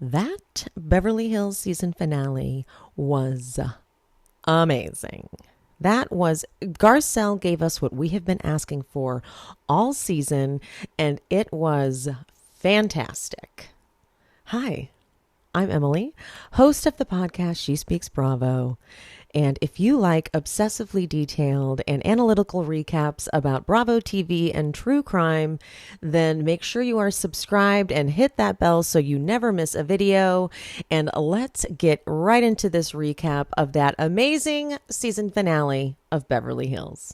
That Beverly Hills season finale was amazing. That was, Garcelle gave us what we have been asking for all season, and it was fantastic. Hi, I'm Emily, host of the podcast She Speaks Bravo. And if you like obsessively detailed and analytical recaps about Bravo TV and true crime, then make sure you are subscribed and hit that bell so you never miss a video. And let's get right into this recap of that amazing season finale of Beverly Hills.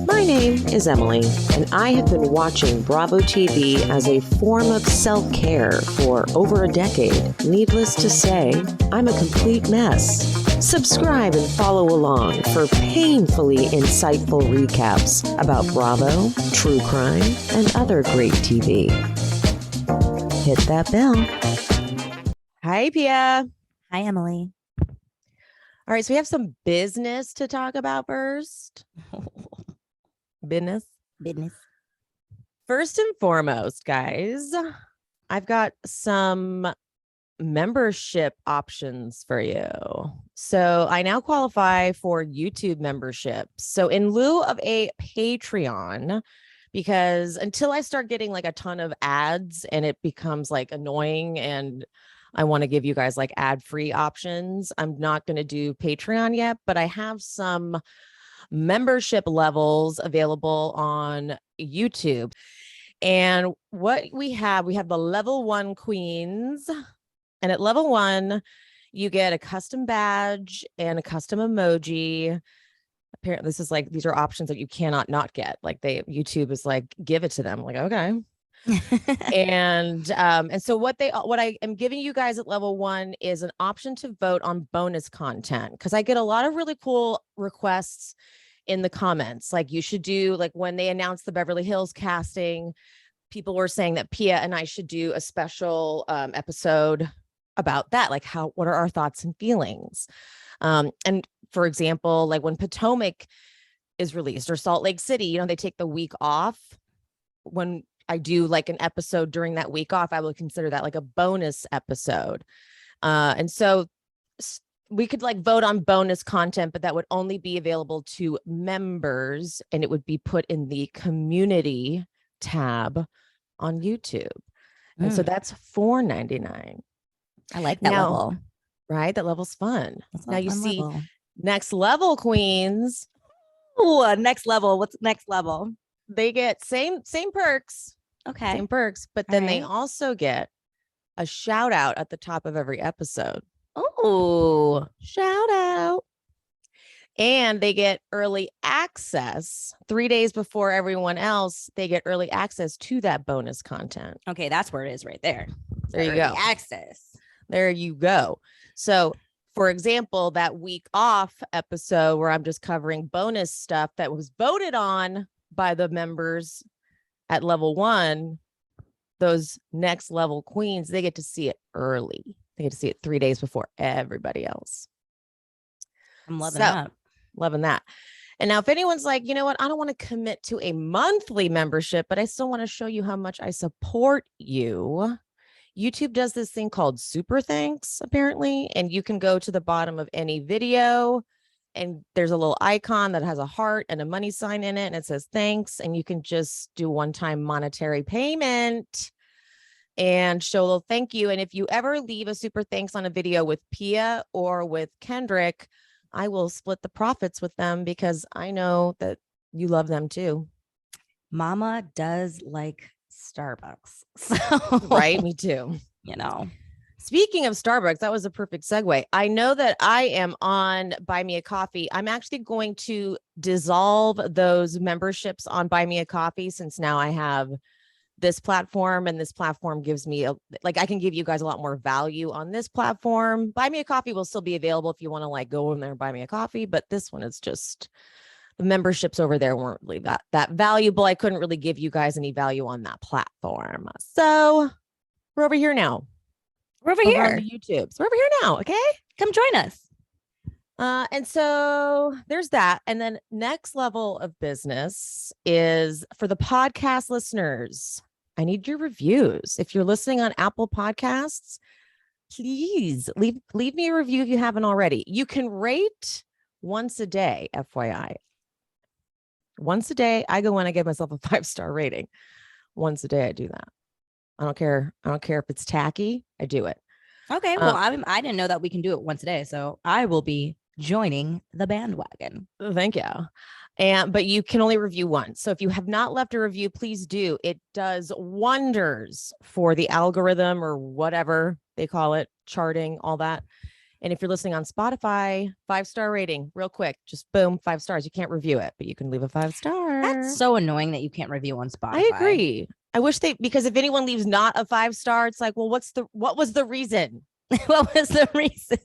My name is Emily, and I have been watching Bravo TV as a form of self-care for over a decade. Needless to say, I'm a complete mess. Subscribe and follow along for painfully insightful recaps about Bravo, true crime, and other great TV. Hit that bell. Hi, Pia. Hi, Emily. All right, so we have some business to talk about first. Business. First and foremost, guys, I've got some membership options for you. So I now qualify for YouTube memberships. So in lieu of a Patreon, because until I start getting like a ton of ads and it becomes like annoying and I want to give you guys like ad-free options, I'm not going to do Patreon yet, but I have some membership levels available on YouTube. And what we have the level 1 queens. And at level 1, you get a custom badge and a custom emoji. Apparently, this is like, these are options that you cannot not get. Like YouTube is like, give it to them. Like, okay. And so what I am giving you guys at level 1 is an option to vote on bonus content, because I get a lot of really cool requests in the comments. Like, you should do, like, when they announced the Beverly Hills casting, people were saying that Pia and I should do a special episode about that. Like, what are our thoughts and feelings? And for example, like when Potomac is released or Salt Lake City, they take the week off. When I do like an episode during that week off, I will consider that like a bonus episode. And so we could like vote on bonus content, but that would only be available to members, and it would be put in the community tab on YouTube. And so that's $4.99. I like that level. Right? That level's fun. Now you see level. Next level queens. Ooh, next level. What's next level? They get same perks. Okay. Same perks, but then they also get a shout out at the top of every episode. Oh, shout out. And they get early access 3 days before everyone else. They get early access to that bonus content. Okay, that's where it is right there. There you go. Access. There you go. So, for example, that week off episode where I'm just covering bonus stuff that was voted on by the members at level 1, those next level queens, they get to see it early. They get to see it 3 days before everybody else. I'm loving that. Loving that. And now if anyone's like, you know what, I don't want to commit to a monthly membership, but I still want to show you how much I support you. YouTube does this thing called Super Thanks, apparently, and you can go to the bottom of any video and there's a little icon that has a heart and a money sign in it, and it says thanks, and you can just do one-time monetary payment and show a little thank you. And if you ever leave a super thanks on a video with Pia or with Kendrick, I will split the profits with them because I know that you love them too. Mama does like Starbucks. So, right? Me too. Speaking of Starbucks, that was a perfect segue. I know that I am on Buy Me a Coffee. I'm actually going to dissolve those memberships on Buy Me a Coffee, since now I have this platform, and this platform gives me I can give you guys a lot more value on this platform. Buy Me a Coffee will still be available if you want to like go in there and buy me a coffee, but this one is just, the memberships over there weren't really that valuable. I couldn't really give you guys any value on that platform. So we're over here now. We're over here on the YouTube. So we're over here now. Okay. Come join us. And so there's that. And then next level of business is for the podcast listeners. I need your reviews. If you're listening on Apple Podcasts, please leave me a review if you haven't already. You can rate once a day, FYI. Once a day, I go in, I give myself a 5-star rating. Once a day, I do that. I don't care. I don't care if it's tacky. I do it. Okay. Well, I didn't know that we can do it once a day. So I will be joining the bandwagon. Thank you. But you can only review once. So if you have not left a review, please do. It does wonders for the algorithm or whatever they call it, charting, all that. And if you're listening on Spotify, 5-star rating, real quick, just boom, 5 stars. You can't review it, but you can leave a 5-star. That's so annoying that you can't review on Spotify. I agree. I wish because if anyone leaves not a 5-star, it's like, well, what was the reason? What was the reason?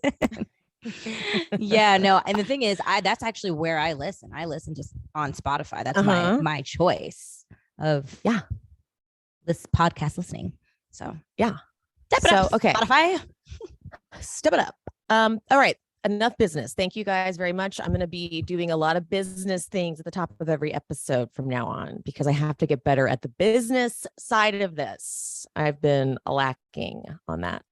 Yeah, no. And the thing is, that's actually where I listen. I listen just on Spotify. That's my choice of this podcast listening. So yeah. Step it up, okay. Spotify. Step it up. All right. Enough business. Thank you guys very much. I'm going to be doing a lot of business things at the top of every episode from now on because I have to get better at the business side of this. I've been lacking on that.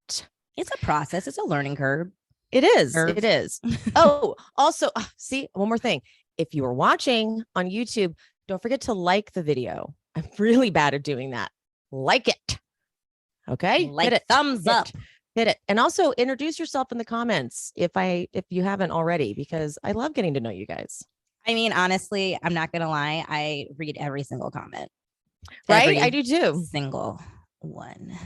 It's a process. It's a learning curve. It is. It is. Oh, also, see, one more thing. If you are watching on YouTube, don't forget to like the video. I'm really bad at doing that. Like it. Okay. Like it. Thumbs up. Hit it. And also introduce yourself in the comments if you haven't already, because I love getting to know you guys. I mean, honestly, I'm not going to lie. I read every single comment. Right? I do too. Single one.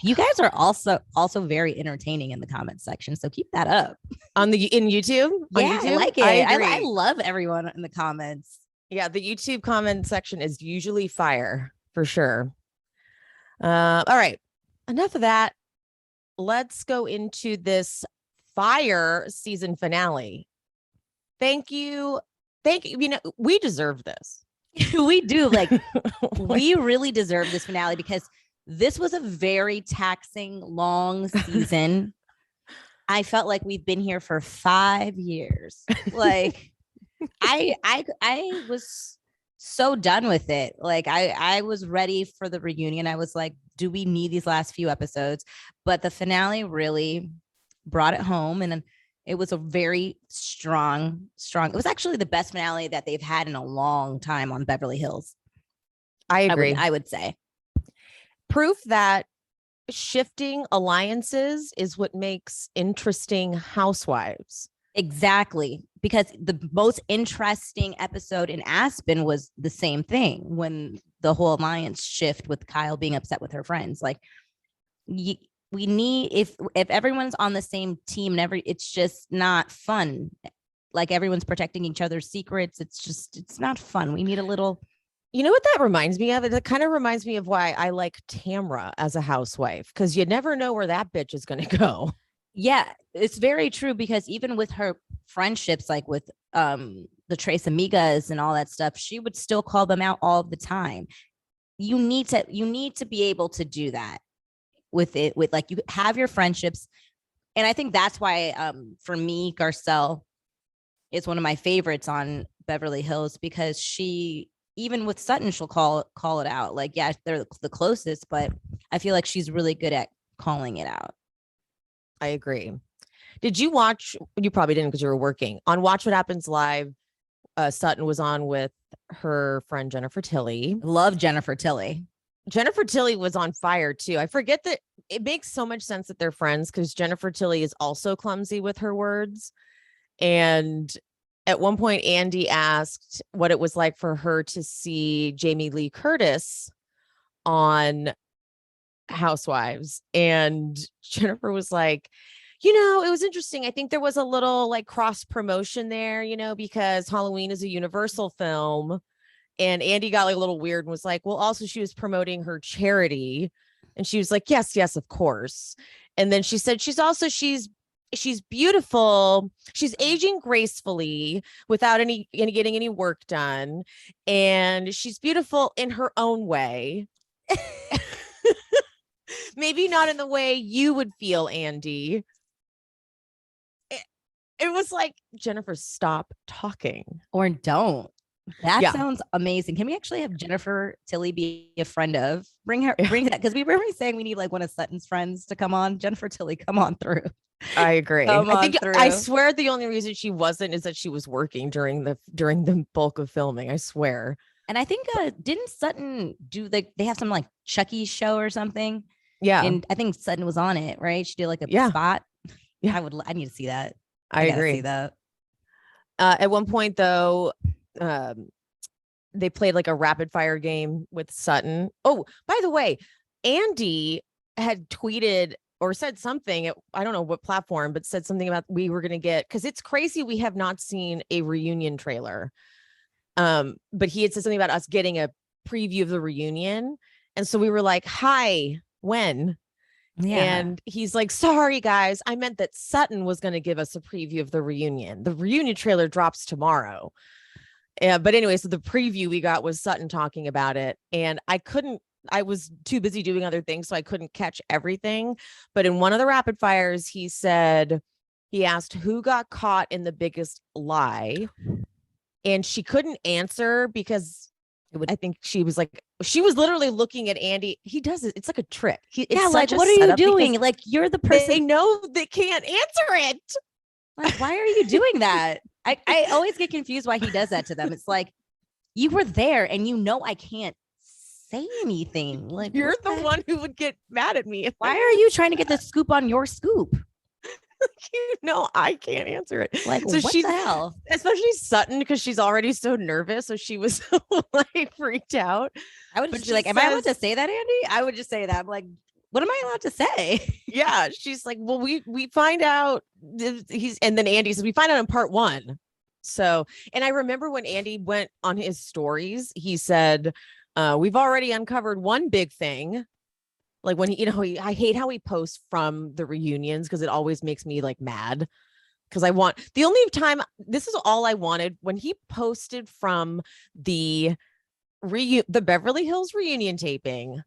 You guys are also very entertaining in the comment section, so keep that up. In YouTube? Yeah, YouTube? I like it. I love everyone in the comments. Yeah, the YouTube comment section is usually fire for sure. All right. Enough of that. Let's go into this fire season finale. Thank you. You know, we deserve this. We do. Like, we really deserve this finale because this was a very taxing, long season. I felt like we've been here for 5 years. Like, I was so done with it. Like, I was ready for the reunion. I was like, do we need these last few episodes? But the finale really brought it home. And it was a very strong. It was actually the best finale that they've had in a long time on Beverly Hills. I agree. I would say. Proof that shifting alliances is what makes interesting housewives. Exactly. Because the most interesting episode in Aspen was the same thing when the whole alliance shift with Kyle being upset with her friends. Like, we need, if everyone's on the same team and it's just not fun. Like, everyone's protecting each other's secrets. It's not fun. We need a little. You know what that reminds me of? It kind of reminds me of why I like Tamra as a housewife, because you never know where that bitch is going to go. Yeah, it's very true, because even with her friendships, like with the Tres Amigas and all that stuff, she would still call them out all the time. You need to be able to do that with like, you have your friendships. And I think that's why for me, Garcelle is one of my favorites on Beverly Hills, because she, even with Sutton, she'll call it out. Like, yeah, they're the closest, but I feel like she's really good at calling it out. I agree. Did you watch? You probably didn't because you were working on Watch What Happens Live. Sutton was on with her friend Jennifer Tilly. Love Jennifer Tilly. Jennifer Tilly was on fire too. I forget that it makes so much sense that they're friends because Jennifer Tilly is also clumsy with her words. And at one point, Andy asked what it was like for her to see Jamie Lee Curtis on Housewives. And Jennifer was like, you know, it was interesting. I think there was a little like cross promotion there, you know, because Halloween is a Universal film. And Andy got like a little weird and was like, well, also she was promoting her charity. And she was like, yes, of course. And then she said, she's beautiful. She's aging gracefully without getting any work done. And she's beautiful in her own way. Maybe not in the way you would feel, Andy. It was like, Jennifer, stop talking. Or don't. That sounds amazing. Can we actually have Jennifer Tilly be a friend of? Bring that, because we were saying we need like one of Sutton's friends to come on. Jennifer Tilly, come on through. I agree. I swear the only reason she wasn't is that she was working during the bulk of filming. I swear. And I think didn't Sutton do they have some like Chucky show or something? Yeah. And I think Sutton was on it, right? She did like a spot. Yeah. I need to see that. I agree. See that. At one point though, they played like a rapid fire game with Sutton. Oh, by the way, Andy had tweeted or said something, I don't know what platform, but said something about we were going to get, because it's crazy we have not seen a reunion trailer. But he had said something about us getting a preview of the reunion. And so we were like, hi, when? Yeah. And he's like, sorry, guys, I meant that Sutton was going to give us a preview of the reunion. The reunion trailer drops tomorrow. But anyway, so the preview we got was Sutton talking about it. And I was too busy doing other things, so I couldn't catch everything. But in one of the rapid fires, he asked who got caught in the biggest lie. And she couldn't answer because I think she was literally looking at Andy. He does it. It's like a trick. Like, what are you doing? Like, you're the person. They know they can't answer it. Like, why are you doing that? I always get confused why he does that to them. It's like, you were there and you know I can't say anything. Like, you're the one who would get mad at me. Why are you trying to get the scoop on your scoop? You know, I can't answer it. Like, so what the hell? Especially Sutton, because she's already so nervous. So she was like freaked out. I would just be like, am I allowed to say that, Andy? I would just say that. I'm like, what am I allowed to say? Yeah. She's like, well, we find out and then Andy says, we find out in part 1. So, and I remember when Andy went on his stories, he said, we've already uncovered one big thing. Like when I hate how he posts from the reunions because it always makes me like mad. Because the only time, this is all I wanted when he posted from the Beverly Hills reunion taping.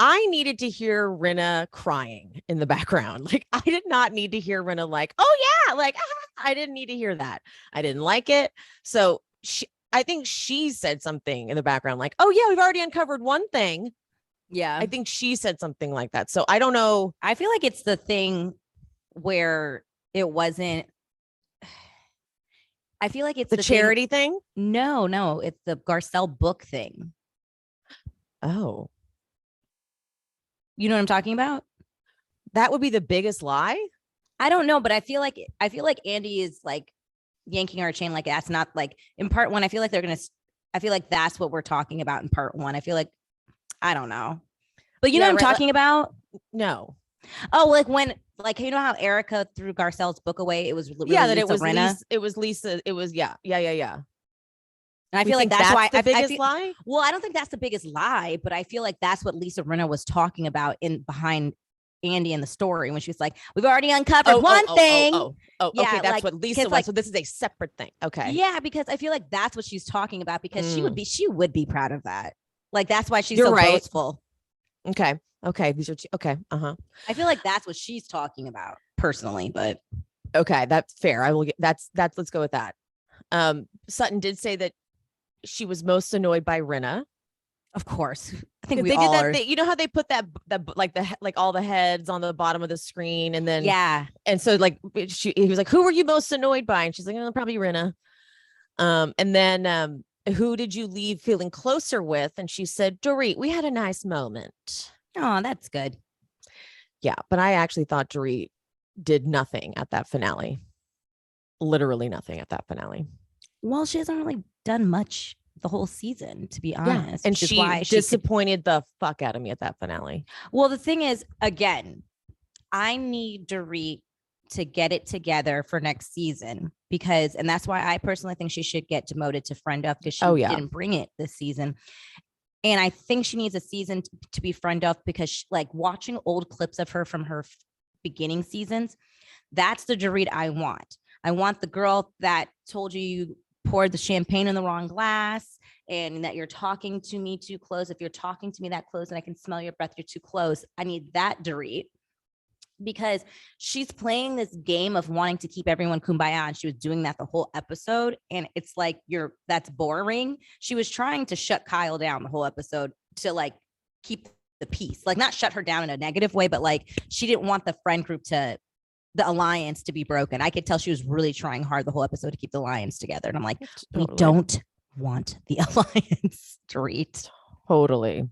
I needed to hear Rinna crying in the background. Like, I did not need to hear Rinna like, oh yeah, like, I didn't need to hear that. I didn't like it. So I think she said something in the background like, oh yeah, we've already uncovered one thing. Yeah. I think she said something like that. So I don't know. I feel like it's the thing where it wasn't. I feel like it's the charity thing. No, it's the Garcelle book thing. Oh. You know what I'm talking about? That would be the biggest lie. I don't know, but I feel like Andy is like yanking our chain. Like, that's not like in part 1. I feel like I feel like that's what we're talking about in part 1. I feel like, I don't know, but you know what I'm talking about? No. Oh, like when, like, you know how Erika threw Garcelle's book away? It was really that it was Rinna. It was Lisa. It was yeah. And I feel like that's why the biggest lie. Well, I don't think that's the biggest lie, but I feel like that's what Lisa Rinna was talking about behind Andy in the story when she was like, we've already uncovered one thing. Okay, that's what Lisa was. Like, so this is a separate thing. Okay. Yeah, because I feel like that's what she's talking about, because she would be proud of that. Like, that's why she's so boastful. Okay. These are okay. I feel like that's what she's talking about personally, but okay, that's fair. I will get that's let's go with that. Sutton did say that she was most annoyed by Rinna. Of course. I think they did that. You know how they put that like all the heads on the bottom of the screen, and then and so like he was like, who were you most annoyed by? And she's like, probably Rinna. And then who did you leave feeling closer with? And she said, Dorit, we had a nice moment. Oh, that's good. Yeah, but I actually thought Dorit did nothing at that finale. Literally nothing at that finale. Well, she hasn't really done much the whole season, to be honest. And she disappointed the fuck out of me at that finale. Well, the thing is, again, I need Dorit to get it together for next season, and that's why I personally think she should get demoted to friend of, because she didn't bring it this season. And I think she needs a season to be friend of, because like watching old clips of her from her beginning seasons, that's the Dorit I want. I want the girl that told you poured the champagne in the wrong glass and that you're talking to me too close. If you're talking to me that close and I can smell your breath, you're too close. I need that Dorit. because she's playing this game of wanting to keep everyone kumbaya, and she was doing that the whole episode, and it's like that's boring. She was trying to shut Kyle down the whole episode to like keep the peace, like not shut her down in a negative way, but like she didn't want the friend group the alliance to be broken. I could tell she was really trying hard the whole episode to keep the alliance together, and I'm like, we don't want the alliance to read. Totally.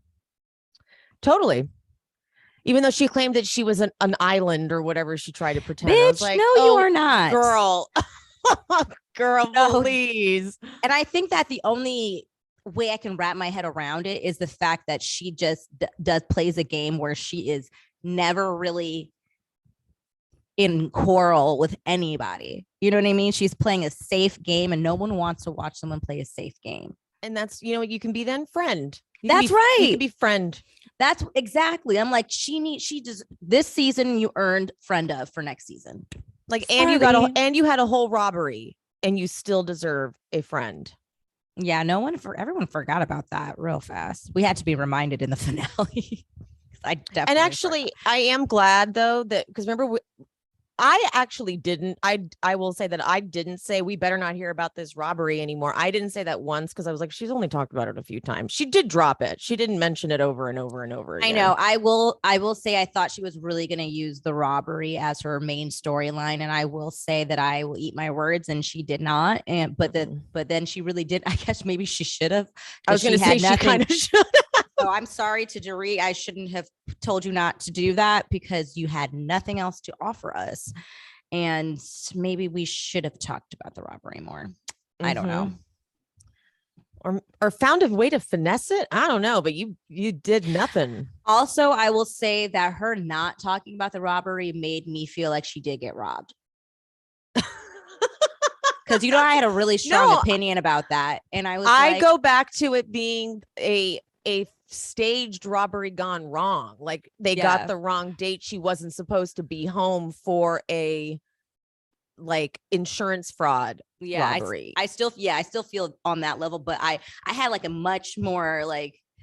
Even though she claimed that she was an island or whatever she tried to pretend. Bitch, I was like, no, you are not. Girl, no. Please. And I think that the only way I can wrap my head around it is the fact that she just plays a game where she is never really in quarrel with anybody. You know what I mean? She's playing a safe game, and no one wants to watch someone play a safe game. And that's, you can be then friend. That's right. You can be friend. That's exactly. I'm like, this season you earned friend of for next season. Like, and you had a whole robbery, and you still deserve a friend. Yeah, everyone forgot about that real fast. We had to be reminded in the finale. I am glad though that, because remember, I actually didn't. I will say that I didn't say we better not hear about this robbery anymore. I didn't say that once because I was like, she's only talked about it a few times. She did drop it. She didn't mention it over and over and over again. I know. I will say I thought she was really going to use the robbery as her main storyline, and I will say that I will eat my words, and she did not. But then she really did. I guess maybe she should have. I was going to say she kind of should. So I'm sorry to Dorit. I shouldn't have told you not to do that because you had nothing else to offer us. And maybe we should have talked about the robbery more. Mm-hmm. I don't know. Or found a way to finesse it. I don't know, but you did nothing. Also, I will say that her not talking about the robbery made me feel like she did get robbed. Because I had a really strong opinion about that. And I go back to it being a staged robbery gone wrong. Like they got the wrong date. She wasn't supposed to be home for a insurance fraud robbery. I still feel on that level, but I had like a much more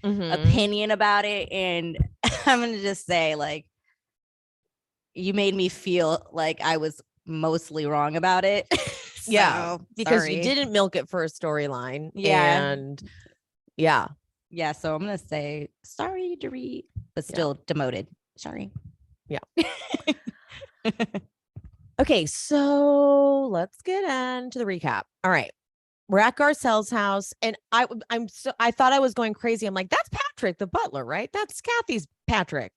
opinion about it, and I'm gonna just say you made me feel like I was mostly wrong about it. So, because you didn't milk it for a storyline. Yeah, so I'm gonna say sorry, Dorit, but still demoted. Sorry. Yeah. Okay, so let's get into the recap. All right, we're at Garcelle's house, and I thought I was going crazy. I'm like, that's Patrick, the butler, right? That's Kathy's Patrick.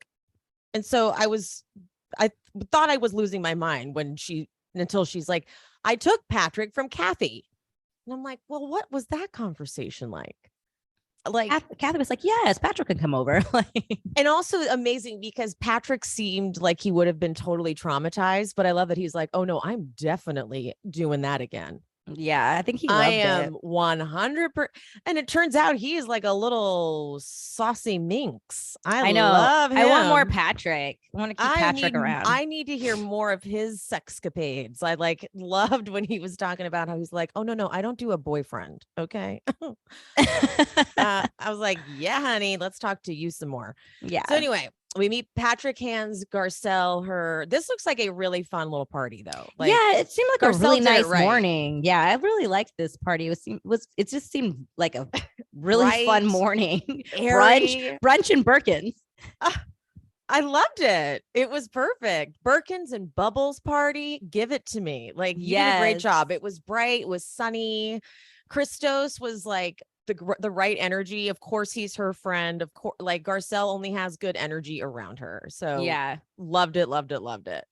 And so I thought I was losing my mind until she's like, I took Patrick from Kathy, and I'm like, well, what was that conversation like? Kathy was like, yes, Patrick can come over. And also amazing because Patrick seemed like he would have been totally traumatized, but I love that he's like, oh no, I'm definitely doing that again. Yeah, I think he loved it. 100%. And it turns out he is like a little saucy minx. I know. Love him. I want more Patrick. I want to keep Patrick around. I need to hear more of his sexcapades. I loved when he was talking about how he's like, oh no, I don't do a boyfriend. Okay. I was like, yeah, honey, let's talk to you some more. Yeah. So anyway, we meet Patrick hands Garcelle this looks like a really fun little party though. It seemed like Garcelle a really nice morning. Yeah, I really liked this party. It just seemed like a really fun morning. Brunch and Birkins. I loved it. It was perfect. Birkins and Bubbles party. Give it to me. You did a great job. It was bright. It was sunny. Christos was the right energy. Of course, he's her friend. Of course, Garcelle only has good energy around her. So yeah, loved it.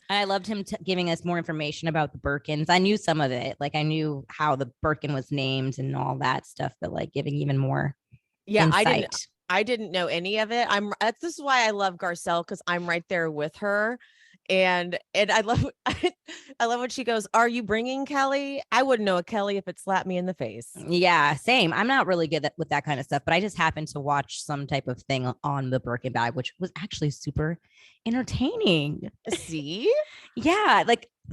I loved him giving us more information about the Birkins. I knew some of it. I knew how the Birkin was named and all that stuff, but giving even more insight. I didn't know any of it. This is why I love Garcelle, because I'm right there with her. And I love when she goes, are you bringing Kelly? I wouldn't know a Kelly if it slapped me in the face. Yeah, same. I'm not really good with that kind of stuff, but I just happened to watch some type of thing on the Birkin bag, which was actually super entertaining. See? Yeah.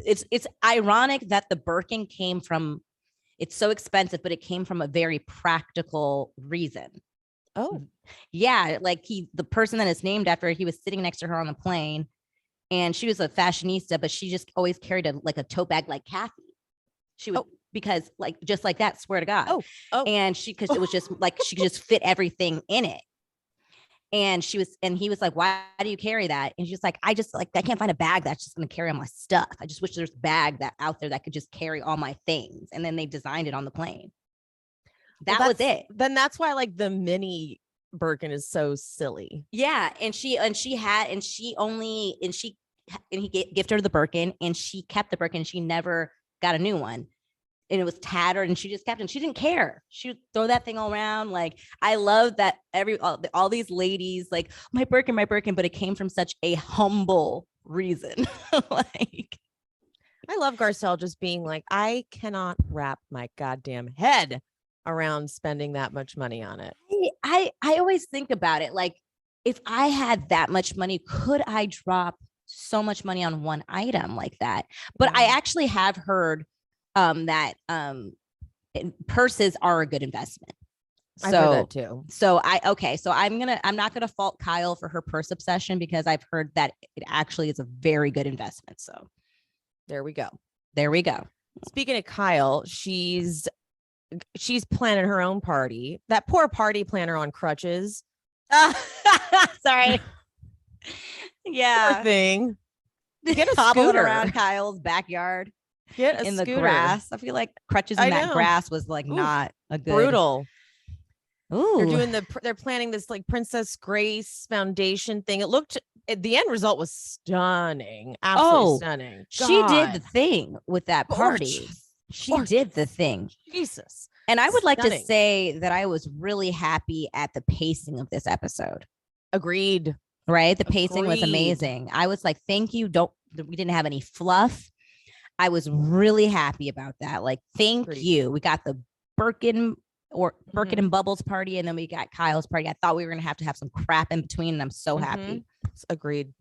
It's ironic that the Birkin came from, it's so expensive, but it came from a very practical reason. Oh, yeah. The person that is named after, he was sitting next to her on the plane. and she was a fashionista, but she just always carried a tote bag like Kathy. She would, because like, just like that, swear to God. And because it was just like, she could just fit everything in it. And he was like, why do you carry that? And she's like, I can't find a bag that's just going to carry all my stuff. I just wish there's a bag that out there that could just carry all my things. And then they designed it on the plane. That was it. Then that's why like the mini Birkin is so silly. Yeah. And he gifted her the Birkin, and she kept the Birkin. She never got a new one. And it was tattered, and she just kept it. She didn't care. She would throw that thing all around. Like, I love that all these ladies, like, my Birkin, but it came from such a humble reason. Like, I love Garcelle just being like, I cannot wrap my goddamn head around spending that much money on it. I always think about it. Like, if I had that much money, could I drop so much money on one item like that? But I actually have heard that purses are a good investment. I've heard that too. So I'm not gonna fault Kyle for her purse obsession, because I've heard that it actually is a very good investment. So there we go. Speaking of Kyle, she's planning her own party. That poor party planner on crutches. Sorry. Yeah. Poor thing. Get a scooter around Kyle's backyard. Get a in scooter. The grass. I feel like crutches in that grass was like not a good. Brutal. Ooh. They're planning this like Princess Grace foundation thing. The end result was stunning. Absolutely stunning. God. She did the thing with that party. She did the thing. Jesus. And I would like to say that I was really happy at the pacing of this episode. Agreed. Right? The pacing was amazing. I was like, thank you. We didn't have any fluff. I was really happy about that. Like, thank you. We got the Birkin and Bubbles party, and then we got Kyle's party. I thought we were going to have some crap in between, and I'm so happy. Agreed.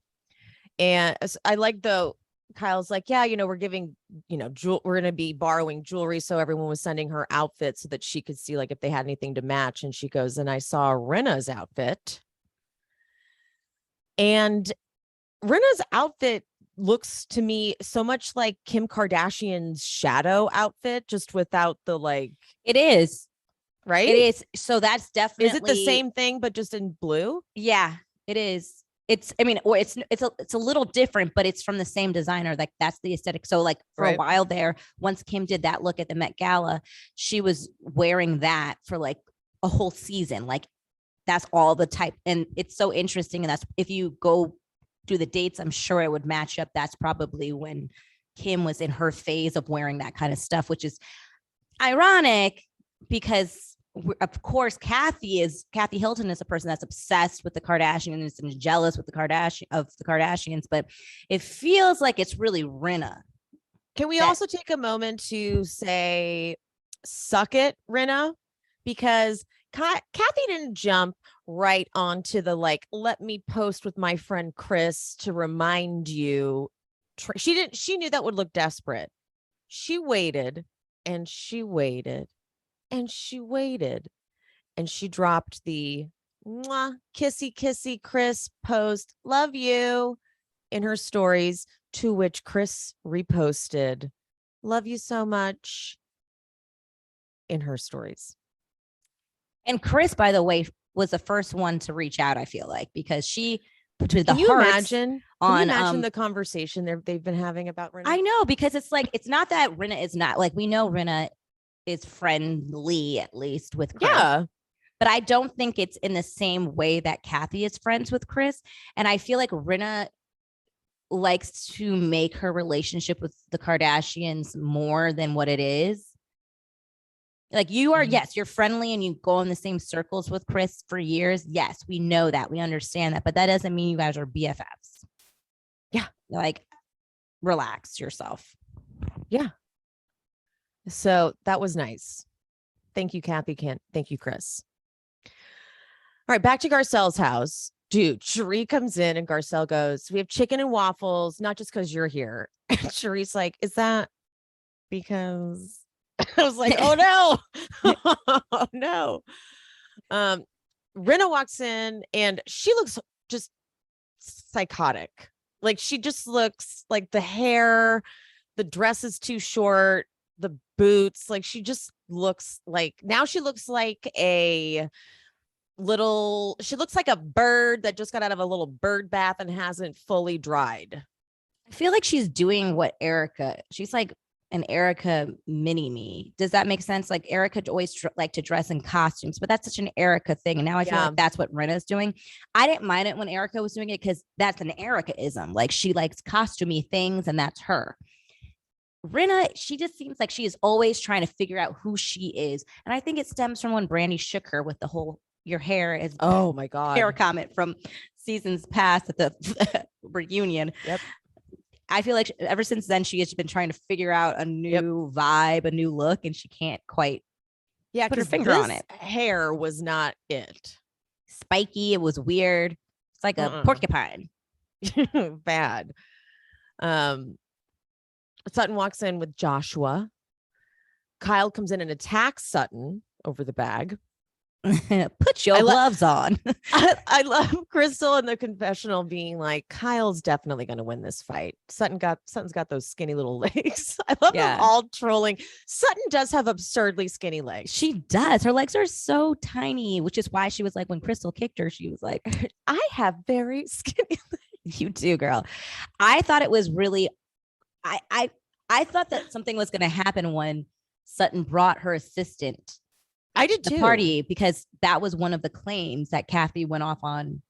And I like, though, Kyle's like, yeah, we're giving, we're going to be borrowing jewelry. So everyone was sending her outfits so that she could see like if they had anything to match. And she goes, and I saw Rinna's outfit. And Rinna's outfit looks to me so much like Kim Kardashian's shadow outfit, just without the like. It is. Right? It is. So that's definitely. Is it the same thing, but just in blue? Yeah, it is. It's a little different, but it's from the same designer. Like, that's the aesthetic. So like for a while there, once Kim did that look at the Met Gala, she was wearing that for like a whole season. Like, that's all the type. And it's so interesting. And that's, if you go do the dates, I'm sure it would match up. That's probably when Kim was in her phase of wearing that kind of stuff, which is ironic because, of course, Kathy Hilton is a person that's obsessed with the Kardashians and jealous with the Kardashians, but it feels like it's really Rinna. Can we also take a moment to say, suck it, Rinna? Because Kathy didn't jump right onto the like, let me post with my friend Chris to remind you. She knew that would look desperate. She waited and she waited and she waited and she dropped the mwah, kissy Chris post, love you, in her stories, to which Chris reposted, love you so much, in her stories. And Chris, by the way, was the first one to reach out, I feel like, because she put the Can you hearts imagine? on. Can you imagine the conversation they've been having about Rinna? I know, because it's like, it's not that Rinna is not, like, we know Rinna is friendly, at least, with Chris. Yeah. But I don't think it's in the same way that Kathy is friends with Chris. And I feel like Rinna likes to make her relationship with the Kardashians more than what it is. Like, you are, yes, you're friendly and you go in the same circles with Chris for years. Yes, we know that. We understand that. But that doesn't mean you guys are BFFs. Yeah. Like, relax yourself. Yeah. So that was nice. Thank you, Kathy. Thank you, Chris. All right, back to Garcelle's house. Dude, Cherie comes in and Garcelle goes, we have chicken and waffles, not just because you're here. And Cherie's like, is that because... I was like, oh no. Oh no. Rinna walks in and she looks just psychotic. Like she just looks like the hair, the dress is too short, the boots, like she just looks like now she looks like a she looks like a bird that just got out of a little bird bath and hasn't fully dried. I feel like she's doing what she's like an Erika mini me. Does that make sense? Like Erika always like to dress in costumes, but that's such an Erika thing. And now I feel like that's what Rinna's doing. I didn't mind it when Erika was doing it because that's an Erika-ism. Like she likes costumey things and that's her. Rinna, she just seems like she is always trying to figure out who she is. And I think it stems from when Brandy shook her with the whole your hair is oh my god hair comment from seasons past at the reunion. Yep. I feel like ever since then she has been trying to figure out a new vibe, a new look, and she can't quite put her finger on it. Hair was not it. Spiky, it was weird. It's like a porcupine. Bad. Sutton walks in with Joshua. Kyle comes in and attacks Sutton over the bag. Put your gloves on. I love Crystal in the confessional being like, Kyle's definitely going to win this fight. Sutton's got those skinny little legs. I love them all trolling. Sutton does have absurdly skinny legs. She does. Her legs are so tiny, which is why she was like, when Crystal kicked her, she was like, I have very skinny legs. You do, girl. I thought it was really, I thought that something was going to happen when Sutton brought her assistant. I did too. Party, because that was one of the claims that Kathy went off on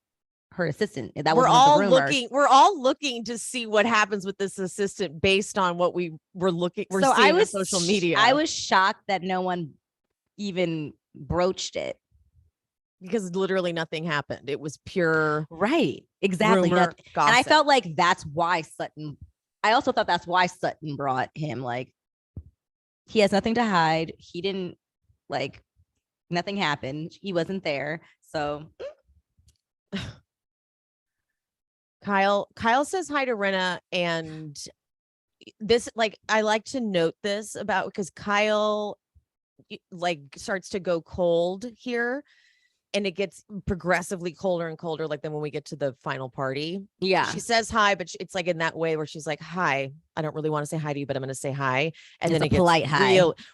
her assistant. That was we're all looking to see what happens with this assistant based on what we're seeing on social media. I was shocked that no one even broached it because literally nothing happened. It was pure exactly. Rumor, and I felt like that's why Sutton. I also thought that's why Sutton brought him. Like he has nothing to hide. He didn't like. Nothing happened. He wasn't there. So Kyle says hi to Rinna, and this, like, I like to note this about because Kyle like starts to go cold here, and it gets progressively colder and colder. Like then when we get to the final party, she says hi, but it's like in that way where she's like, "Hi, I don't really want to say hi to you, but I'm going to say hi," and then it gets polite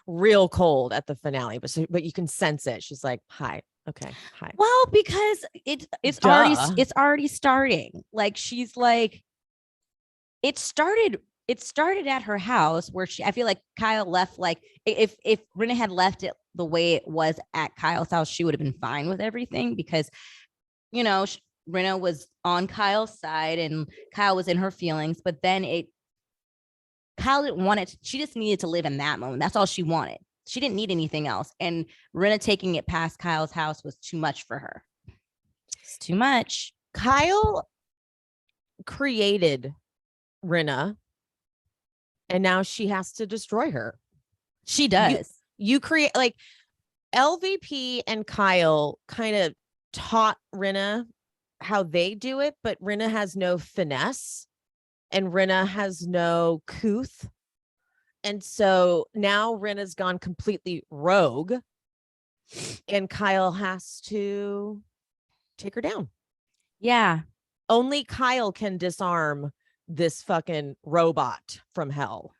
real cold at the finale. But you can sense it. She's like, "Hi, okay, hi." Well, because it's already starting. Like she's like, it started at her house where I feel like Kyle left. Like if Rinna had left it the way it was at Kyle's house, she would have been fine with everything because, you know, Rinna was on Kyle's side and Kyle was in her feelings. But then Kyle didn't want it. She just needed to live in that moment. That's all she wanted. She didn't need anything else. And Rinna taking it past Kyle's house was too much for her. It's too much. Kyle created Rinna, and now she has to destroy her. She does. You create, like, LVP and Kyle kind of taught Rinna how they do it, but Rinna has no finesse and Rinna has no couth. And so now Rinna's gone completely rogue and Kyle has to take her down. Yeah. Only Kyle can disarm this fucking robot from hell.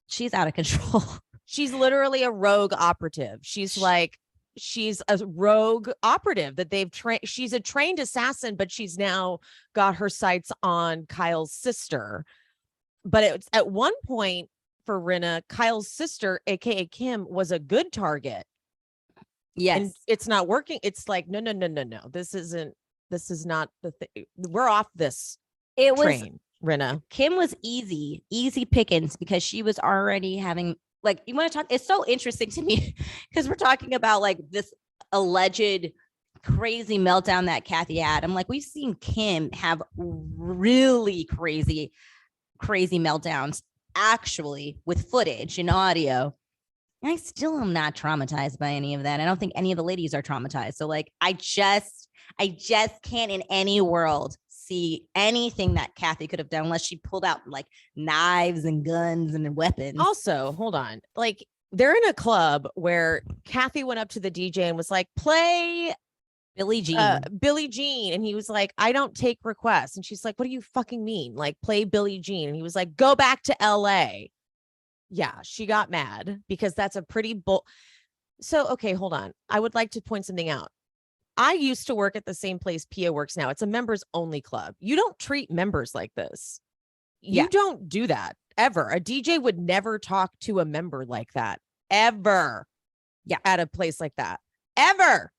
She's out of control. She's literally a rogue operative. She's a rogue operative that they've trained. She's a trained assassin, but she's now got her sights on Kyle's sister. But it's at one point for Rinna, Kyle's sister, aka Kim, was a good target. Yes. And it's not working. It's like, no. This is not the thing. We're off this train. Rinna. Kim was easy pickings because she was already having, like, you want to talk, it's so interesting to me because we're talking about like this alleged crazy meltdown that Kathy had. I'm like, we've seen Kim have really crazy meltdowns actually with footage and audio. And I still am not traumatized by any of that. I don't think any of the ladies are traumatized. So like, I just can't in any world see anything that Kathy could have done unless she pulled out like knives and guns and weapons. Also, hold on. Like they're in a club where Kathy went up to the DJ and was like, play Billie Jean. Billie Jean. And he was like, I don't take requests. And she's like, what do you fucking mean? Like, play Billie Jean. And he was like, go back to LA. Yeah, she got mad because that's a pretty So, okay, hold on. I would like to point something out. I used to work at the same place Pia works now. It's a members only club. You don't treat members like this. You don't do that ever. A DJ would never talk to a member like that ever. Yeah, at a place like that ever.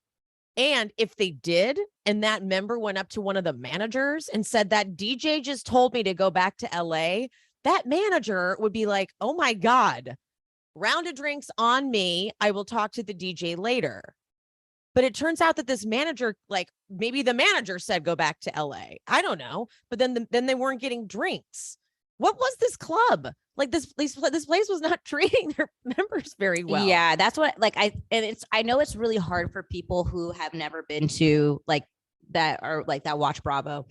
And if they did, and that member went up to one of the managers and said that DJ just told me to go back to LA, that manager would be like, oh my God, round of drinks on me. I will talk to the DJ later. But it turns out that this manager, like maybe the manager said, go back to LA. I don't know. But then they weren't getting drinks. What was this club? Like this place was not treating their members very well. Yeah, that's what I know it's really hard for people who have never been to like that or like that watch Bravo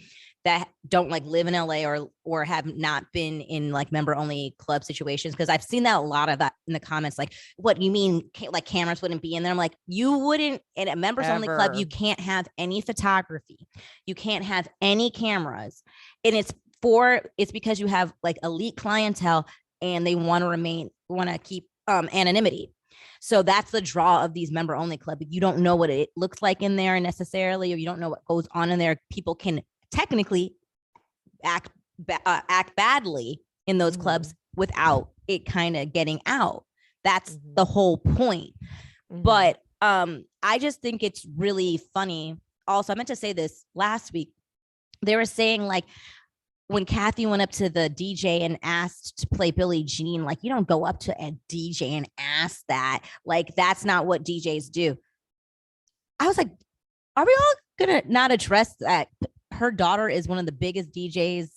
that don't like live in LA or have not been in like member only club situations. Cause I've seen that a lot of that in the comments. Like, what you mean? Like cameras wouldn't be in there. I'm like, you wouldn't in a members only club. You can't have any photography. You can't have any cameras. And it's because you have like elite clientele and they want to keep anonymity. So that's the draw of these member only club. You don't know what it looks like in there necessarily, or you don't know what goes on in there. People can technically act badly in those clubs without it kind of getting out. That's the whole point. But I just think it's really funny. Also, I meant to say this last week. They were saying like, when Kathy went up to the DJ and asked to play Billie Jean, like, you don't go up to a DJ and ask that. Like, that's not what DJs do. I was like, are we all going to not address that her daughter is one of the biggest DJs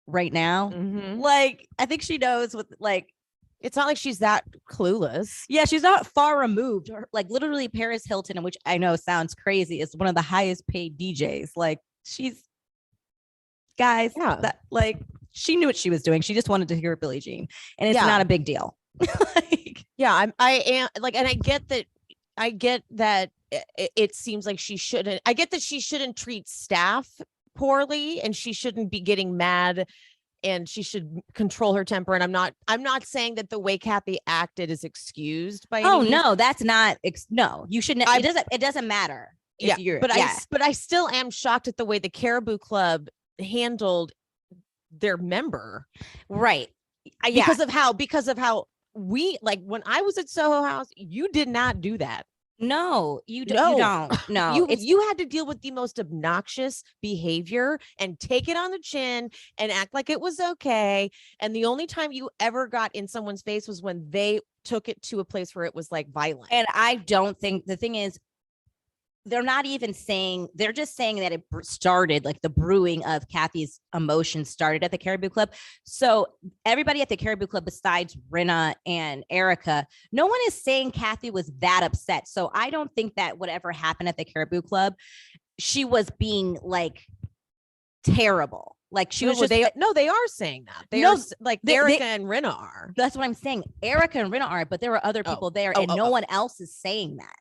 right now? Like, I think she knows what, like, it's not like she's that clueless. Yeah, she's not far removed. Like, literally, Paris Hilton, which I know sounds crazy, is one of the highest paid DJs. Like, she's, guys, that like she knew what she was doing. She just wanted to hear Billie Jean, and it's not a big deal. Like, I am like, and I get that it seems like she shouldn't. I get that she shouldn't treat staff poorly, and she shouldn't be getting mad, and she should control her temper. And I'm not saying that the way Kathy acted is excused by. Oh no, that's not. No, you shouldn't. It doesn't matter. But I still am shocked at the way the Caribou Club handled their member, right? Because of how we, like, when I was at Soho House, you did not do that. No, you don't. No, you had to deal with the most obnoxious behavior and take it on the chin and act like it was okay. And the only time you ever got in someone's face was when they took it to a place where it was like violent. And I don't think, the thing is, they're not even saying, they're just saying that it started, like the brewing of Kathy's emotions started at the Caribou Club. So everybody at the Caribou Club, besides Rinna and Erika, no one is saying Kathy was that upset. So I don't think that whatever happened at the Caribou Club, she was being like terrible. Like she was just, they are saying that. They are like Erika and Rinna are. That's what I'm saying. Erika and Rinna are, but there were other people there, and no one else is saying that.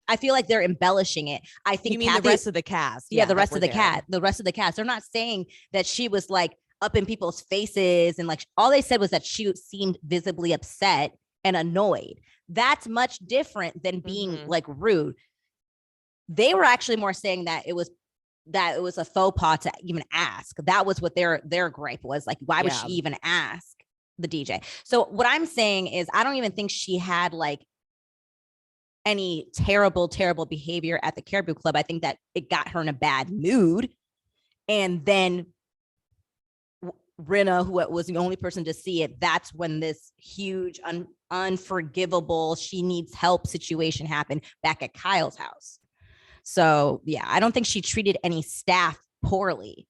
I feel like they're embellishing it. I think you mean the rest of the cast. Yeah, the rest of the cast. They're not saying that she was like up in people's faces, and like all they said was that she seemed visibly upset and annoyed. That's much different than being like rude. They were actually more saying that it was a faux pas to even ask. That was what their gripe was. Like, why would she even ask the DJ? So what I'm saying is, I don't even think she had like any terrible behavior at the Caribou Club. I think that it got her in a bad mood. And then Rinna, who was the only person to see it, that's when this huge, unforgivable, she needs help situation happened back at Kyle's house. So yeah, I don't think she treated any staff poorly.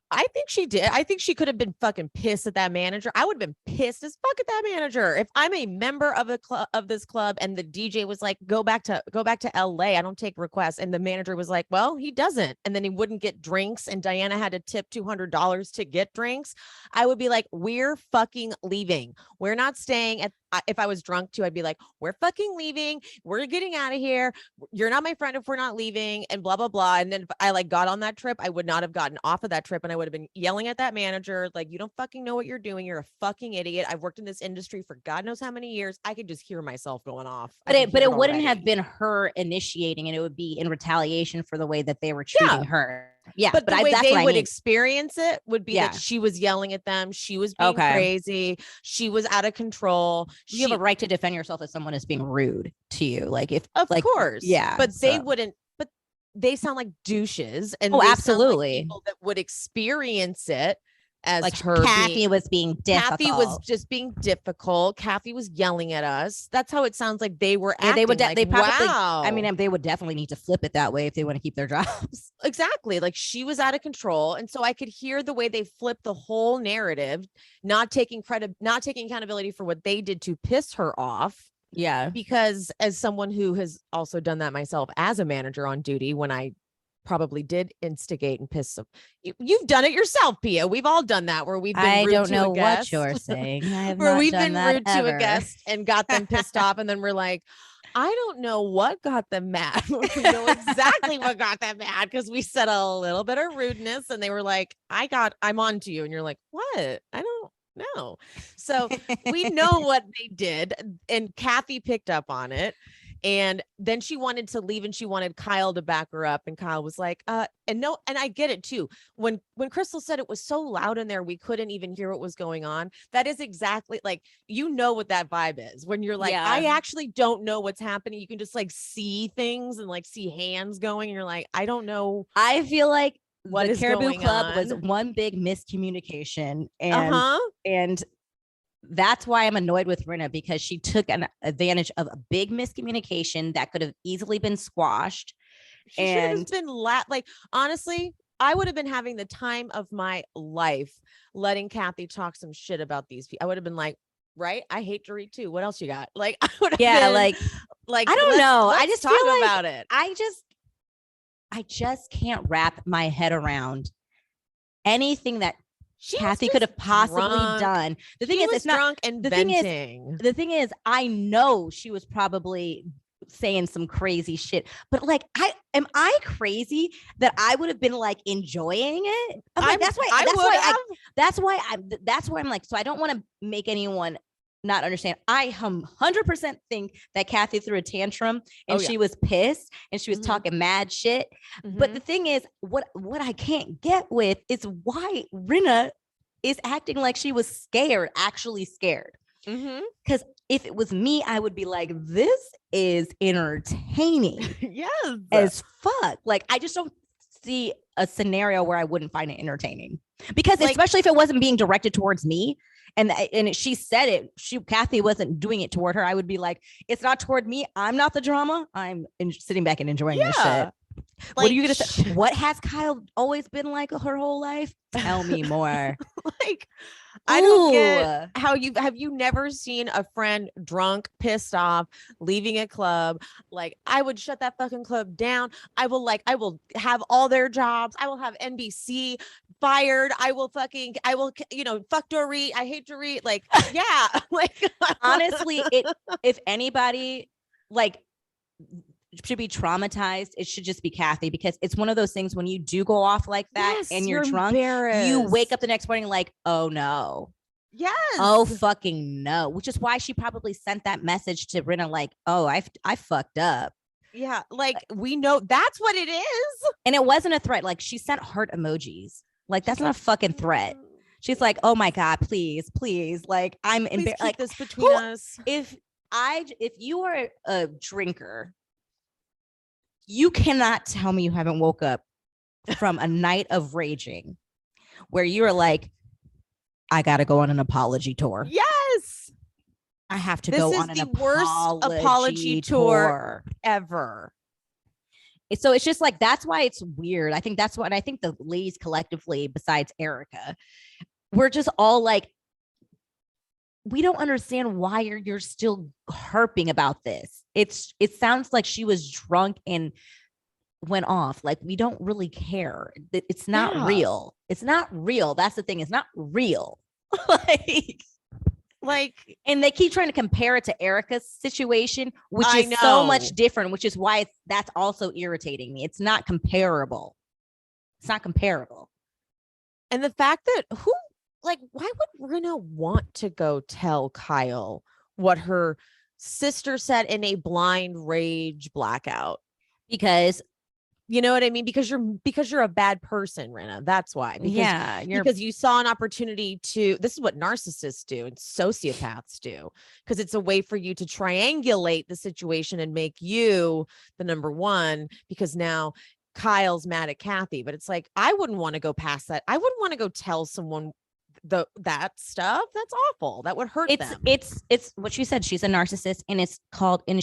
I think she did. I think she could have been fucking pissed at that manager. I would have been pissed as fuck at that manager. If I'm a member of this club and the DJ was like, go back to LA, I don't take requests. And the manager was like, well, he doesn't. And then he wouldn't get drinks. And Diana had to tip $200 to get drinks. I would be like, we're fucking leaving. We're not staying at if I was drunk too, I'd be like, we're fucking leaving. We're getting out of here. You're not my friend if we're not leaving, and blah, blah, blah. And then if I like got on that trip, I would not have gotten off of that trip. And I would have been yelling at that manager. Like, you don't fucking know what you're doing. You're a fucking idiot. I've worked in this industry for God knows how many years. I could just hear myself going off. But it wouldn't have been her initiating, and it would be in retaliation for the way that they were treating her. Yeah, but the way they would experience it would be that she was yelling at them. She was being crazy. She was out of control. You have a right to defend yourself if someone is being rude to you. Like if, of course, but they wouldn't. But they sound like douches, and absolutely, like people that would experience it as like her. Kathy was being difficult. Kathy was just being difficult. Kathy was yelling at us. That's how it sounds like they were acting. They would. Like, they probably. Wow. I mean, they would definitely need to flip it that way if they want to keep their jobs. Exactly. Like she was out of control, and so I could hear the way they flipped the whole narrative, not taking accountability for what they did to piss her off. Yeah. Because as someone who has also done that myself as a manager on duty, when I probably did instigate and piss. You've done it yourself, Pia. We've all done that where we've been I rude don't to know a guest. what you're saying. Where we've been rude to a guest and got them pissed off, and then we're like, I don't know what got them mad. We know exactly what got them mad because we said a little bit of rudeness, and they were like, I'm on to you, and you're like, what? I don't know. So we know what they did, and Kathy picked up on it. And then she wanted to leave, and she wanted Kyle to back her up. And Kyle was like, and I get it too. When Crystal said it was so loud in there, we couldn't even hear what was going on. That is exactly like, what that vibe is when you're like, I actually don't know what's happening. You can just like see things and like see hands going. And you're like, I don't know. I feel like what the Caribou Club on. was one big miscommunication. And that's why I'm annoyed with Rinna, because she took an advantage of a big miscommunication that could have easily been squashed. She should have been like, honestly, I would have been having the time of my life letting Kathy talk some shit about these people. I would have been like, right? I hate to read too. What else you got? Like, I would have been, like, I don't know. I just talk feel about it. I just can't wrap my head around anything that Kathy could have possibly done. The thing is, it's not drunk and venting. The thing is, I know she was probably saying some crazy shit, but like, am I crazy that I would have been like enjoying it? That's why I'm like, so I don't want to make anyone not understand. I 100% think that Kathy threw a tantrum and she was pissed and she was talking mad shit. But the thing is, what I can't get with is why Rinna is acting like she was scared, actually scared. Because if it was me, I would be like, this is entertaining. Yes. As fuck. Like, I just don't see a scenario where I wouldn't find it entertaining, because like, especially if it wasn't being directed towards me. And she said it, Kathy wasn't doing it toward her. I would be like, it's not toward me. I'm not the drama. I'm sitting back and enjoying this shit. Like, what are you going to say? What has Kyle always been like her whole life? Tell me more. Like, I don't get how have you never seen a friend drunk, pissed off, leaving a club? Like, I would shut that fucking club down. I will have all their jobs. I will have NBC fired. I will, fuck Dorit. I hate Dorit. Like, yeah. Like, honestly, if anybody like should be traumatized, it should just be Kathy, because it's one of those things when you do go off like that and you're drunk, you wake up the next morning like, oh no. Yes. Oh fucking no. Which is why she probably sent that message to Rinna like, oh, I fucked up. Yeah. Like, we know that's what it is. And it wasn't a threat. Like, she sent heart emojis. Like, that's not a fucking threat. She's like, oh my God, please. Like, I'm embarrassed. Like, this between us. If you are a drinker, you cannot tell me you haven't woke up from a night of raging where you're like, I got to go on an apology tour. Yes. I have to go on an worst apology tour ever. So it's just like, that's why it's weird. I think that's what I think the ladies collectively, besides Erika, we're just all like, we don't understand why you're still harping about this. It sounds like she was drunk and went off. Like, we don't really care. It's not real. It's not real. That's the thing. It's not real. Like, Like, and they keep trying to compare it to Erika's situation, which I is so know. much different, which is why that's also irritating me. It's not comparable. It's not comparable. And the fact that why would Rinna want to go tell Kyle what her sister said in a blind rage blackout? Because you know what I mean? Because you're a bad person, Rinna. That's why. Because you saw an opportunity to, this is what narcissists do and sociopaths do, because it's a way for you to triangulate the situation and make you the number one, because now Kyle's mad at Kathy. But it's like, I wouldn't want to go past that. I wouldn't want to go tell someone that stuff. That's awful. That would hurt them. It's what she said. She's a narcissist, and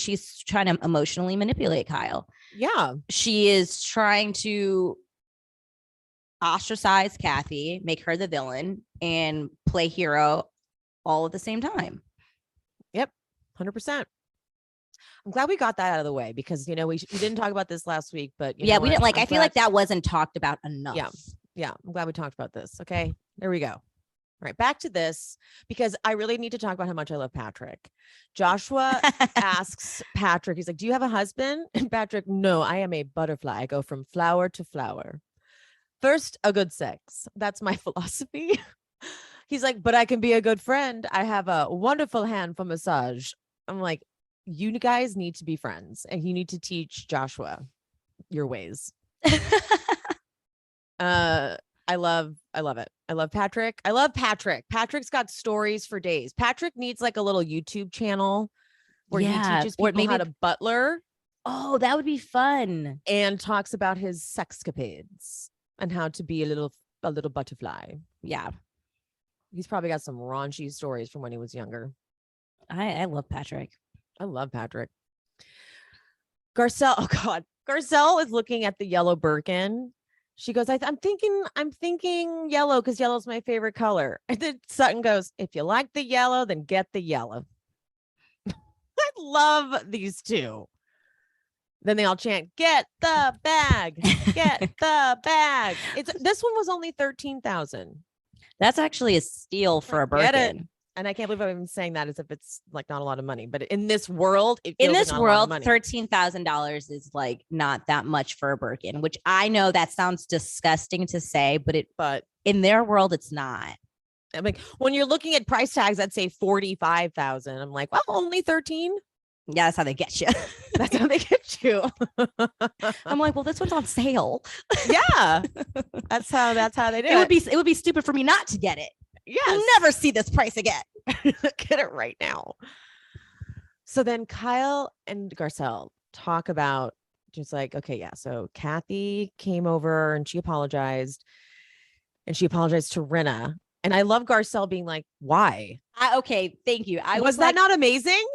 she's trying to emotionally manipulate Kyle. Yeah. She is trying to ostracize Kathy, make her the villain, and play hero all at the same time. Yep. 100%. I'm glad we got that out of the way, because, we didn't talk about this last week, but we didn't I feel like that wasn't talked about enough. Yeah. I'm glad we talked about this. Okay. There we go. All right, back to this, because I really need to talk about how much I love Patrick. Joshua asks Patrick, he's like, do you have a husband? And Patrick, no, I am a butterfly. I go from flower to flower. First, a good sex. That's my philosophy. He's like, but I can be a good friend. I have a wonderful hand for massage. I'm like, you guys need to be friends, and you need to teach Joshua your ways. I love it. I love Patrick. Patrick's got stories for days. Patrick needs like a little YouTube channel where he teaches people how to butler. Oh, that would be fun. And talks about his sexcapades and how to be a little butterfly. Yeah. He's probably got some raunchy stories from when he was younger. I love Patrick. I love Patrick. Garcelle. Oh God. Garcelle is looking at the yellow Birkin. She goes, I'm thinking yellow, because yellow's my favorite color. And then Sutton goes, if you like the yellow, then get the yellow. I love these two. Then they all chant, get the bag, get the bag. This one was only 13,000. That's actually a steal for a Birkin. And I can't believe I'm even saying that as if it's like not a lot of money, but in this world, $13,000 is like not that much for a Birkin, which I know that sounds disgusting to say, but in their world, it's not. I mean, when you're looking at price tags, I'd say 45,000. I'm like, well, only 13. Yeah, that's how they get you. That's how they get you. I'm like, well, this one's on sale. Yeah, that's how they do it. It would be stupid for me not to get it. Yes. You'll never see this price again. Get it right now. So then Kyle and Garcelle talk about just like, okay, yeah. So Kathy came over and she apologized. And she apologized to Rinna. And I love Garcelle being like, why? Okay, thank you. Was that not amazing?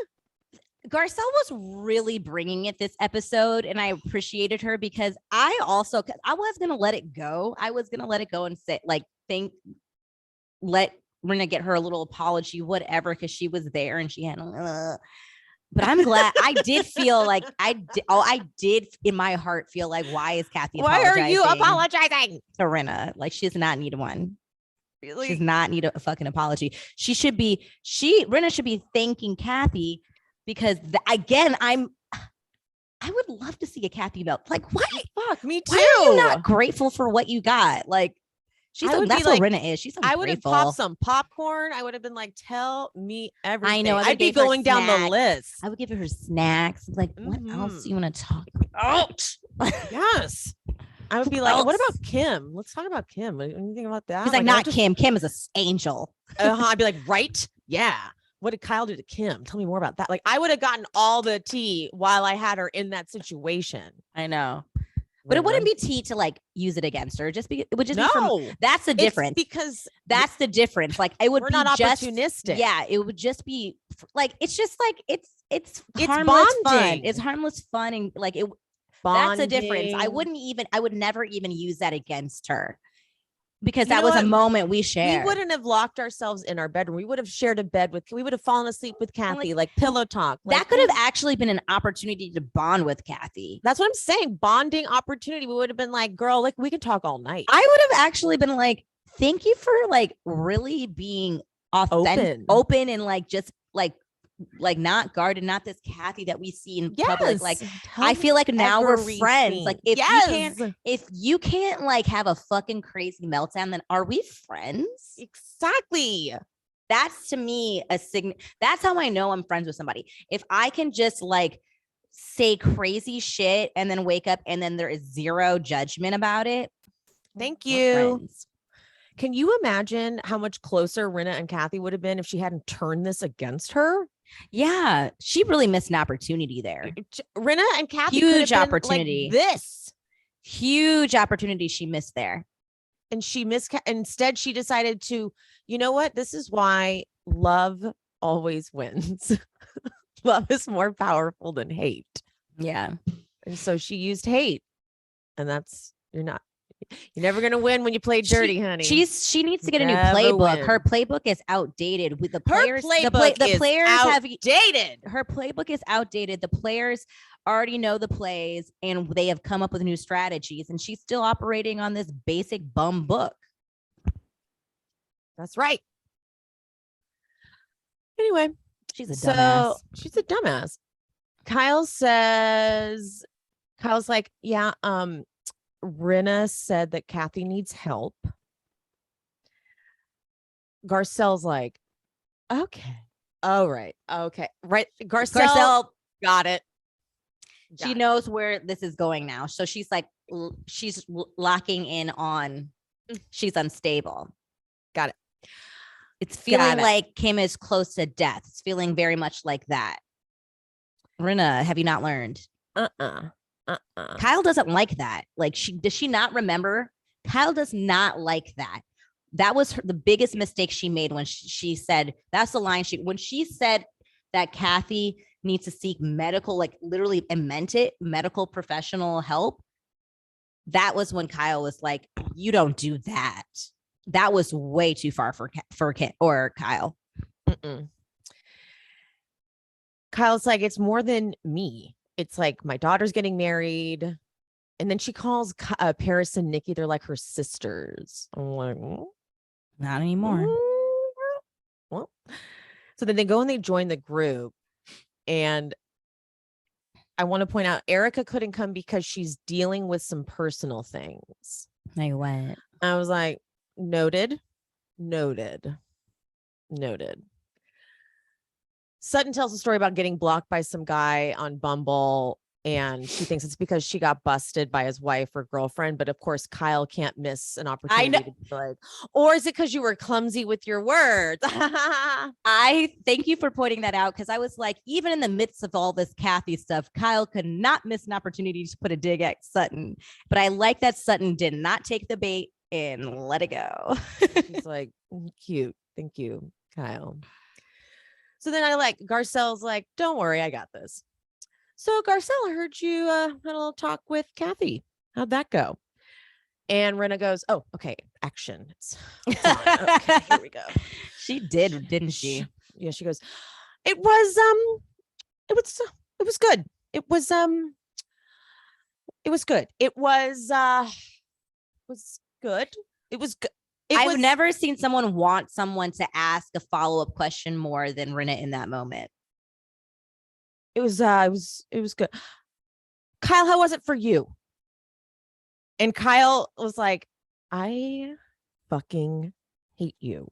Garcelle was really bringing it this episode, and I appreciated her, because I was going to let it go. I was going to let it go and say, like, let Rinna get her a little apology, whatever, because she was there and she had but I'm glad. I did feel like I did in my heart feel like, why is Kathy apologizing? Why are you apologizing to Rinna? Like, she does not need one. Really? She does not need a fucking apology. Rinna should be thanking Kathy, because again, I would love to see a Kathy belt. Like, what? Fuck, me too. Why are you not grateful for what you got? Like, that's what Rinna is. She's ungrateful. I would have popped some popcorn. I would have been like, tell me everything. I know. I'd be going down the list. I would give her snacks. Like, what else do you want to talk about? Yes. I would be like, what about Kim? Let's talk about Kim. Anything about that? He's like, not Kim. Kim is an angel. I'd be like, right? Yeah. What did Kyle do to Kim? Tell me more about that. Like, I would have gotten all the tea while I had her in that situation. I know. But it wouldn't be tea to like use it against her. It would just be that's the difference. Because that's the difference. Like, it would we're be not just opportunistic. Yeah, it would just be like, it's just like it's harmless fun. It's harmless fun, and like it. Bonding. That's the difference. I would never even use that against her, because that was a moment we shared. We wouldn't have locked ourselves in our bedroom. We would have shared a bed we would have fallen asleep with Kathy, like pillow talk. That could have actually been an opportunity to bond with Kathy. That's what I'm saying. Bonding opportunity. We would have been like, girl, like, we can talk all night. I would have actually been like, thank you for like really being open and like just like not guarded, not this Kathy that we see in public. Like I feel like now we're friends. Like if you can't like have a fucking crazy meltdown, then are we friends? Exactly. That's to me that's how I know I'm friends with somebody. If I can just like say crazy shit and then wake up and then there is zero judgment about it. Thank you. Can you imagine how much closer Rinna and Kathy would have been if she hadn't turned this against her? Yeah, she really missed an opportunity there. Rinna and Kathy, huge opportunity. Like this huge opportunity she missed there, and she missed. Instead, she decided to. You know what? This is why love always wins. Love is more powerful than hate. Yeah, and so she used hate, and you're never gonna win when you play dirty, honey. She needs to get a new playbook. Win. Her playbook is outdated. With the players, the players have outdated. Her playbook is outdated. The players already know the plays, and they have come up with new strategies. And she's still operating on this basic bum book. That's right. Anyway, she's a dumbass. She's a dumbass. Kyle's like, yeah, Rinna said that Kathy needs help. Garcelle's like, okay. Oh, right. Okay. Right. Garcelle got it. She knows where this is going now. So she's like, she's locking in on, she's unstable. Got it. It's feeling like Kim is close to death. It's feeling very much like that. Rinna, have you not learned? Kyle doesn't like that. Like, does she not remember? Kyle does not like that. That was the biggest mistake she made when she said, that's the line when she said that Kathy needs to seek medical, like literally and meant it, medical professional help. That was when Kyle was like, you don't do that. That was way too far for Kyle. Kyle's like, it's more than me. It's like my daughter's getting married. And then she calls Paris and Nikki. They're like her sisters. I'm like, not anymore. Well, so then they go and they join the group. And I want to point out, Erika couldn't come because she's dealing with some personal things. Like what? I was like, noted. Sutton tells a story about getting blocked by some guy on Bumble, and she thinks it's because she got busted by his wife or girlfriend. But of course, Kyle can't miss an opportunity to be like, or is it because you were clumsy with your words? I thank you for pointing that out, because I was like, even in the midst of all this Kathy stuff, Kyle could not miss an opportunity to put a dig at Sutton. But I like that Sutton did not take the bait and let it go. He's like, cute. Thank you, Kyle. So then Garcelle's like, don't worry, I got this. So Garcelle, I heard you had a little talk with Kathy. How'd that go? And Rinna goes, oh, okay, action. It's on. Okay, here we go. She did, didn't she? Yeah, she goes, it was good. It was good. It was good. I've never seen someone want someone to ask a follow-up question more than Rinna in that moment. It was good. Kyle, how was it for you? And Kyle was like, I fucking hate you.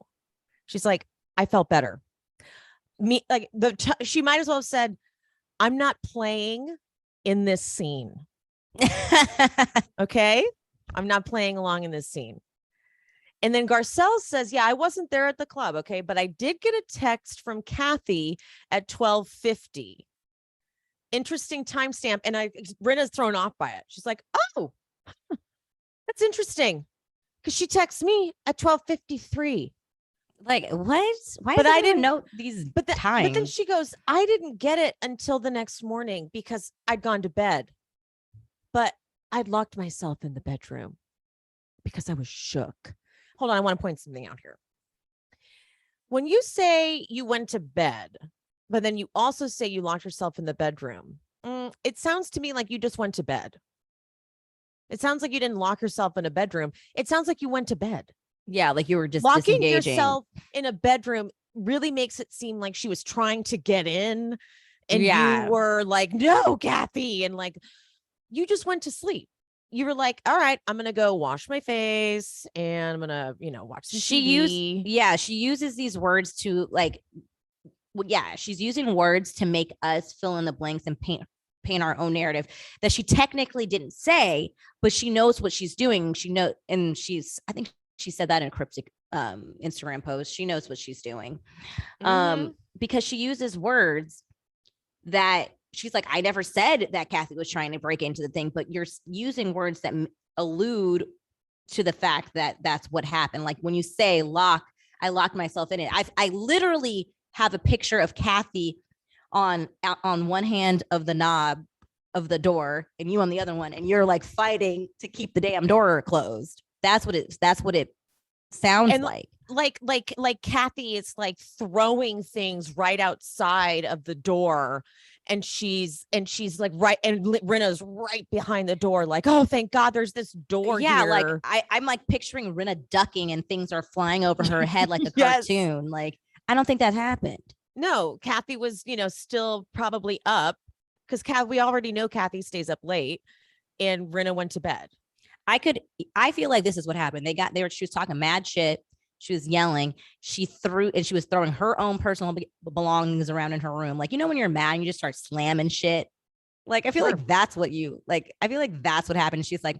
She's like, I felt better. She might as well have said, I'm not playing in this scene. Okay? I'm not playing along in this scene. And then Garcelle says, yeah, I wasn't there at the club. Okay. But I did get a text from Kathy at 12:50. Interesting timestamp. And Rinna's thrown off by it. She's like, oh, that's interesting. Because she texts me at 12:53. Like, what? Why? But I didn't know these times. But then she goes, I didn't get it until the next morning because I'd gone to bed. But I'd locked myself in the bedroom because I was shook. Hold on, I want to point something out here. When you say you went to bed, but then you also say you locked yourself in the bedroom, it sounds to me like you just went to bed. It sounds like you didn't lock yourself in a bedroom. It sounds like you went to bed. Yeah, like you were just Locking disengaging. yourself in a bedroom really makes it seem like she was trying to get in and you Yeah. were like, no, Kathy. And like, you just went to sleep. You were like, all right, I'm going to go wash my face and I'm going to, watch some TV. She uses these words to like, she's using words to make us fill in the blanks and paint our own narrative that she technically didn't say, but she knows what she's doing. And I think she said that in a cryptic Instagram post. She knows what she's doing. Because she uses words that she's like, I never said that Kathy was trying to break into the thing, but you're using words that allude to the fact that that's what happened. Like when you say I locked myself in it. I literally have a picture of Kathy on one hand of the knob of the door and you on the other one, and you're like fighting to keep the damn door closed. That's what it sounds like. Like Kathy is like throwing things right outside of the door, and she's like right, and Rinna's right behind the door, like, oh, thank God there's this door here. Like I'm like picturing Rinna ducking and things are flying over her head like a yes. cartoon. Like, I don't think that happened. No, Kathy was, still probably up because we already know Kathy stays up late, and Rinna went to bed. I feel like this is what happened. She was talking mad shit. She was yelling. She was throwing her own personal belongings around in her room. Like, when you're mad and you just start slamming shit. Like, I feel like that's what happened. She's like,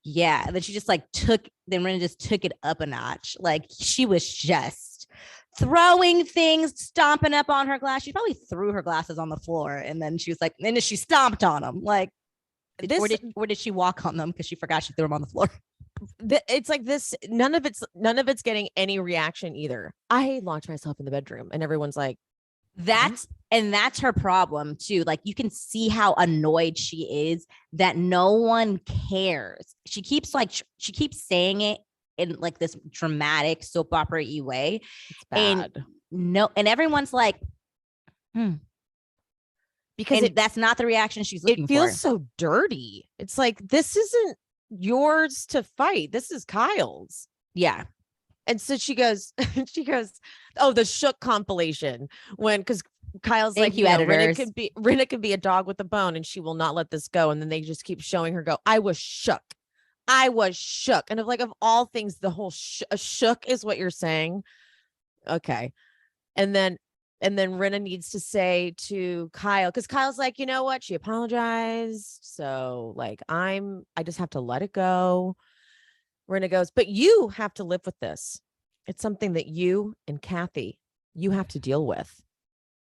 yeah. And then she just like Rinna just took it up a notch. Like she was just throwing things, stomping up on her glass. She probably threw her glasses on the floor. And then she was like, and then she stomped on them. Like, or did she walk on them because she forgot she threw them on the floor? It's like this. None of it's getting any reaction either. I launched myself in the bedroom, and everyone's like, that's her problem too. Like you can see how annoyed she is that no one cares. She keeps saying it in like this dramatic soap opera-y way. It's bad. And everyone's like, because that's not the reaction she's looking for. It feels so dirty. It's like, this isn't yours to fight. This is Kyle's. Yeah. And so she goes, oh, the shook compilation, because Kyle's like, Rinna could be a dog with a bone and she will not let this go. And then they just keep showing her go, I was shook. And of all things, the whole shook is what you're saying. Okay. And then Rinna needs to say to Kyle, because Kyle's like, you know what? She apologized. So like, I just have to let it go. Rinna goes, but you have to live with this. It's something that you and Kathy, you have to deal with.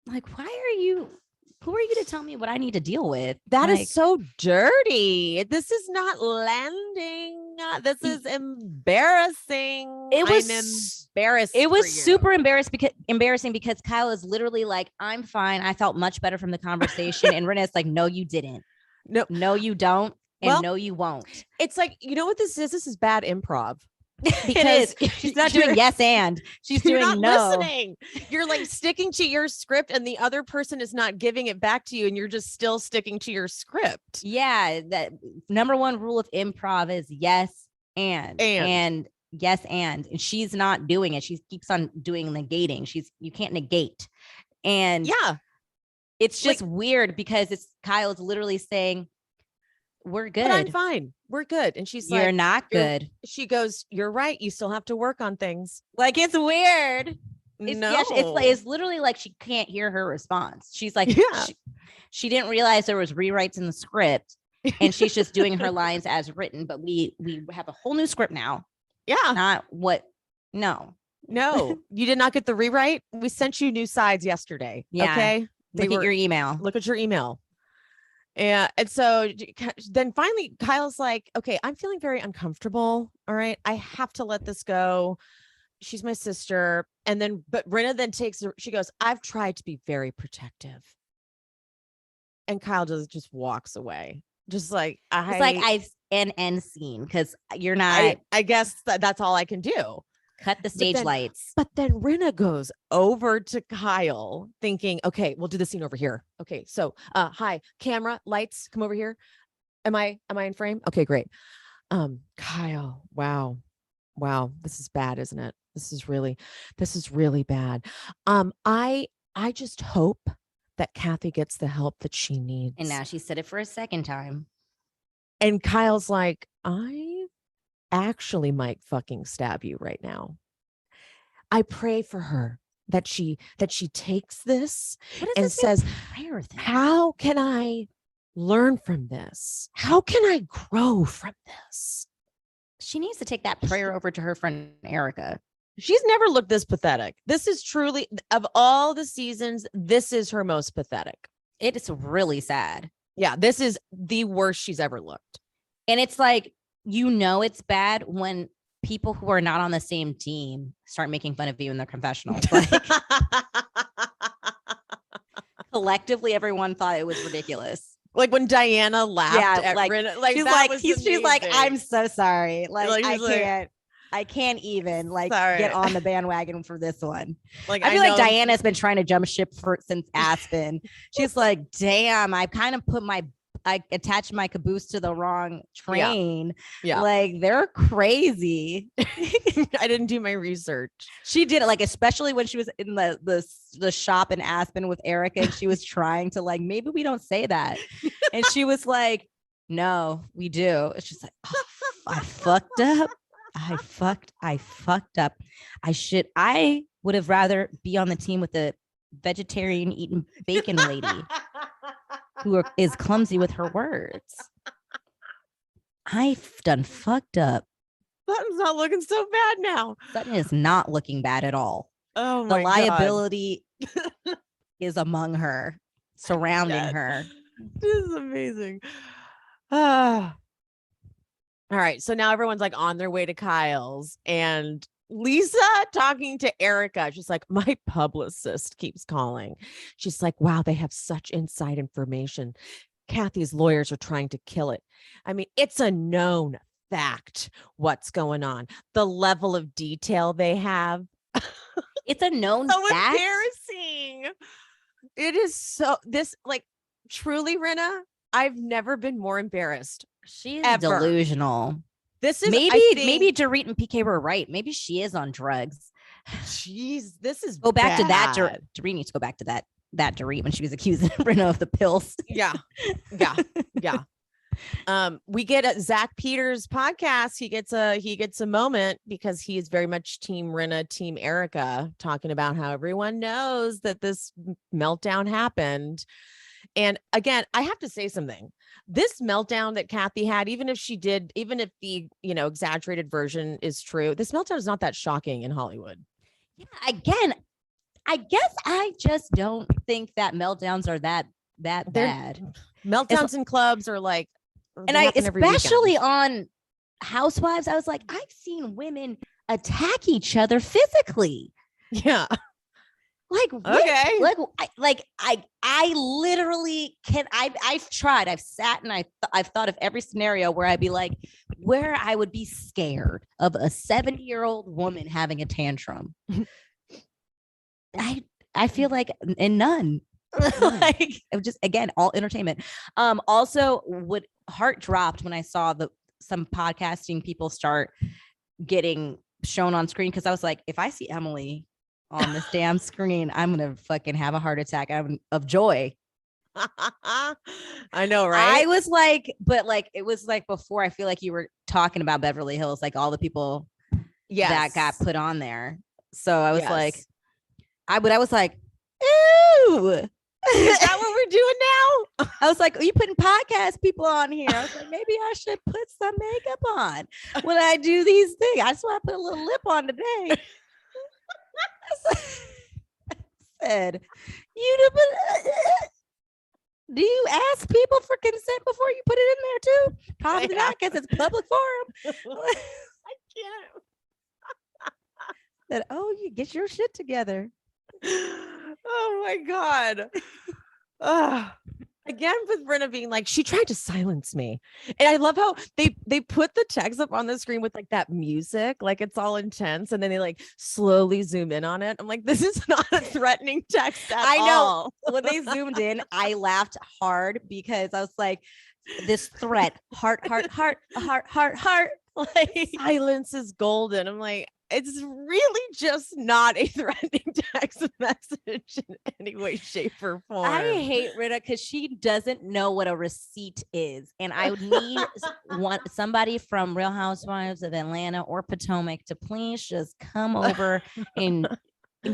Like, who are you to tell me what I need to deal with? That is so dirty. This is not landing. This is embarrassing. I'm embarrassed. It was super embarrassing because Kyle is literally like, I'm fine. I felt much better from the conversation. And Rinna's like, no, you didn't. No, you don't. And no, you won't. It's like, you know what this is? This is bad improv. It is. She's not doing yes and she's doing not no. Listening. You're like sticking to your script and the other person is not giving it back to you and you're just still sticking to your script. Yeah, that number one rule of improv is yes and yes and she's not doing it. She keeps on doing negating. You can't negate. And yeah, it's just weird because Kyle's literally saying, we're good. But I'm fine. We're good. And she's like, you're not good. She goes, you're right. You still have to work on things. Like, it's weird. It's literally like she can't hear her response. She's like, she didn't realize there was rewrites in the script and she's just doing her lines as written. But we have a whole new script now. Yeah. No, you did not get the rewrite. We sent you new sides yesterday. Yeah. Okay. Look at your email. Look at your email. Yeah. And so then finally Kyle's like, okay, I'm feeling very uncomfortable. All right. I have to let this go. She's my sister. But Rinna then she goes, I've tried to be very protective. And Kyle just walks away. Just like, it's like I've an end scene because you're not. I guess that's all I can do. Cut the stage lights. But then Rinna goes over to Kyle thinking, okay, we'll do the scene over here. Okay. So, hi, camera, lights, come over here. Am I in frame? Okay, great. Kyle, wow. Wow, this is bad, isn't it? This is really bad. I just hope that Kathy gets the help that she needs. And now she said it for a second time. And Kyle's like, I actually might fucking stab you right now. I pray for her that she takes this and says, how can I learn from this? How can I grow from this? She needs to take that prayer over to her friend Erika. She's never looked this pathetic. This is truly, of all the seasons, this is her most pathetic. It is really sad. Yeah, this is the worst she's ever looked. And it's like, it's bad when people who are not on the same team start making fun of you in their confessionals. Like, collectively, everyone thought it was ridiculous. Like when Diana laughed at Rinna, she's like, I'm so sorry. Like I can't even get on the bandwagon for this one. Like I feel like Diana's been trying to jump ship since Aspen. She's like, damn, I've kind of I attached my caboose to the wrong train. Yeah. Like they're crazy. I didn't do my research. She did it, like, especially when she was in the shop in Aspen with Erika, and she was trying to maybe we don't say that. And she was like, no, we do. It's just like, oh, I fucked up. I fucked up. I would have rather be on the team with the vegetarian eating bacon lady who is clumsy with her words. I've done fucked up. Sutton's not looking so bad now. Sutton is not looking bad at all. Oh my God. The liability is among her, surrounding her. This is amazing. All right. So now everyone's on their way to Kyle's, and Lisa talking to Erika. She's like, my publicist keeps calling. She's like, wow, they have such inside information. Kathy's lawyers are trying to kill it. I mean, it's a known fact what's going on. The level of detail they have. It's a known fact. Embarrassing. It is truly, Rinna, I've never been more embarrassed. She's delusional. This is maybe Dorit and PK were right. Maybe she is on drugs. Jeez, this is go back to that. Dorit needs to go back to that Dorit when she was accusing Rinna of the pills. Yeah. We get Zach Peters' podcast. He gets a moment because he is very much team Rinna, team Erika, talking about how everyone knows that this meltdown happened. And again, I have to say something. This meltdown that Kathy had, even if the, exaggerated version is true, this meltdown is not that shocking in Hollywood. Yeah, again, I guess I just don't think that meltdowns are that bad. Meltdowns in clubs are like, and I, especially on Housewives, I was like, I've seen women attack each other physically. Yeah. Okay. I literally can. I've tried. I've sat and I've thought of every scenario where I'd be like, where I would be scared of a 70-year-old woman having a tantrum. I feel like and none. Just again, all entertainment. Also, what heart dropped when I saw some podcasting people start getting shown on screen, because I was like, if I see Emily on this damn screen, I'm gonna fucking have a heart attack of joy. I know, right? I was like, but it was before, I feel like you were talking about Beverly Hills, all the people that got put on there. So I was like, I was like, ew. Is that what we're doing now? I was like, are you putting podcast people on here? I was like, maybe I should put some makeup on when I do these things. I just want to put a little lip on today. I said, do you ask people for consent before you put it in there too? Probably not, because it's public forum. I can't. Said, oh, you get your shit together. Oh my God. Again, with Rinna being like, she tried to silence me. And I love how they put the text up on the screen with that music, it's all intense. And then they slowly zoom in on it. I'm like, this is not a threatening text at all. I know. When they zoomed in, I laughed hard because I was like, this threat, heart, heart, heart, heart, heart, heart. Like, silence is golden. I'm like, it's really just not a threatening text message in any way, shape, or form. I hate Rinna because she doesn't know what a receipt is. And I would need somebody from Real Housewives of Atlanta or Potomac to please just come over and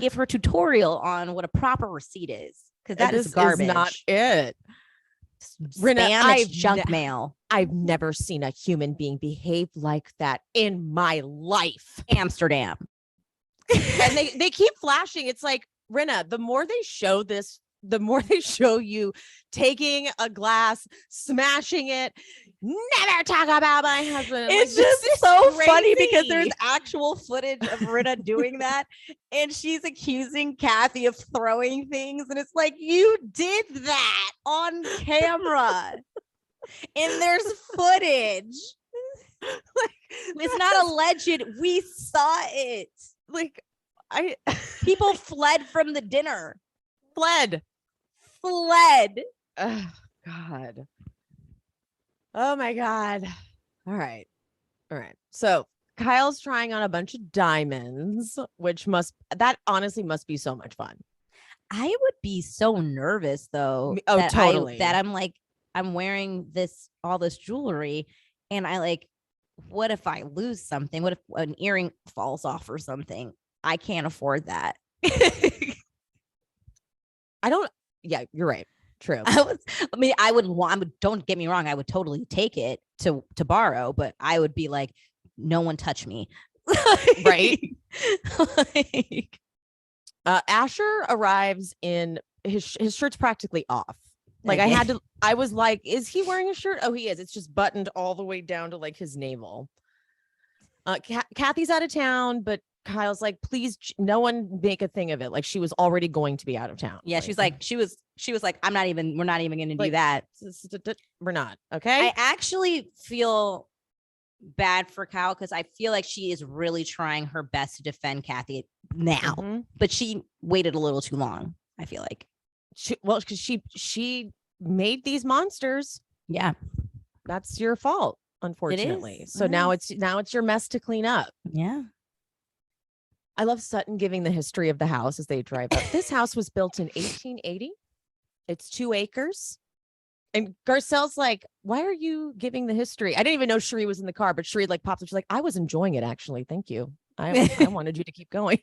give her a tutorial on what a proper receipt is. Because that is garbage. Is not it. Rinna, Spam, it's junk mail. I've never seen a human being behave like that in my life. Amsterdam. And they keep flashing. It's like, Rinna, the more they show this, the more they show you taking a glass, smashing it. Never talk about my husband. It's like, just so funny because there's actual footage of Rinna doing that. And she's accusing Kathy of throwing things. And it's like, you did that on camera. And there's footage. Like, it's not alleged. We saw it. Like, people fled from the dinner. Fled. Oh, God. Oh my God. All right. So Kyle's trying on a bunch of diamonds, that honestly must be so much fun. I would be so nervous though. Totally. That I'm like, I'm wearing all this jewelry and what if I lose something? What if an earring falls off or something? I can't afford that. Yeah, you're right. True. Don't get me wrong. I would totally take it to borrow, but I would be like, no one touch me. Right. Asher arrives in his shirt's practically off. Like I was like, is he wearing a shirt? Oh, he is. It's just buttoned all the way down to like his navel. Kathy's out of town, but Kyle's like, please, no one make a thing of it. Like she was already going to be out of town. Yeah, she was like, we're not even going to do that. We're not. Okay. I actually feel bad for Kyle because I feel like she is really trying her best to defend Kathy now, but she waited a little too long. I feel like because she made these monsters. Yeah, that's your fault, unfortunately. So now it's your mess to clean up. Yeah. I love Sutton giving the history of the house as they drive up. This house was built in 1880. It's 2 acres. And Garcelle's like, why are you giving the history? I didn't even know Cherie was in the car, but Cherie like pops up. She's like, I was enjoying it, actually. Thank you. I wanted you to keep going.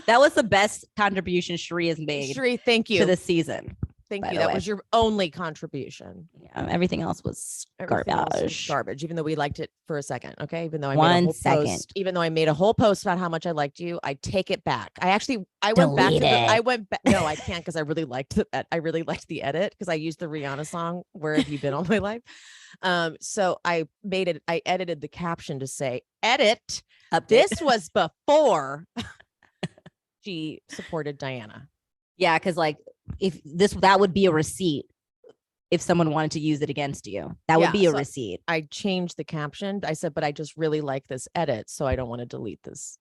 That was the best contribution Cherie has made. Cherie, thank you. To the season. Thank you. That was your only contribution. Yeah, everything else was garbage. Even though we liked it for a second. Okay. Even though I made a whole post about how much I liked you, I take it back. I went back. No, I can't because I really liked that. I really liked the edit because I used the Rihanna song, Where Have You Been All My Life? So I edited the caption to say, edit. This was before she supported Diana. Yeah, because that would be a receipt if someone wanted to use it against you. That would be a receipt. I changed the caption. I said, but I just really like this edit, so I don't want to delete this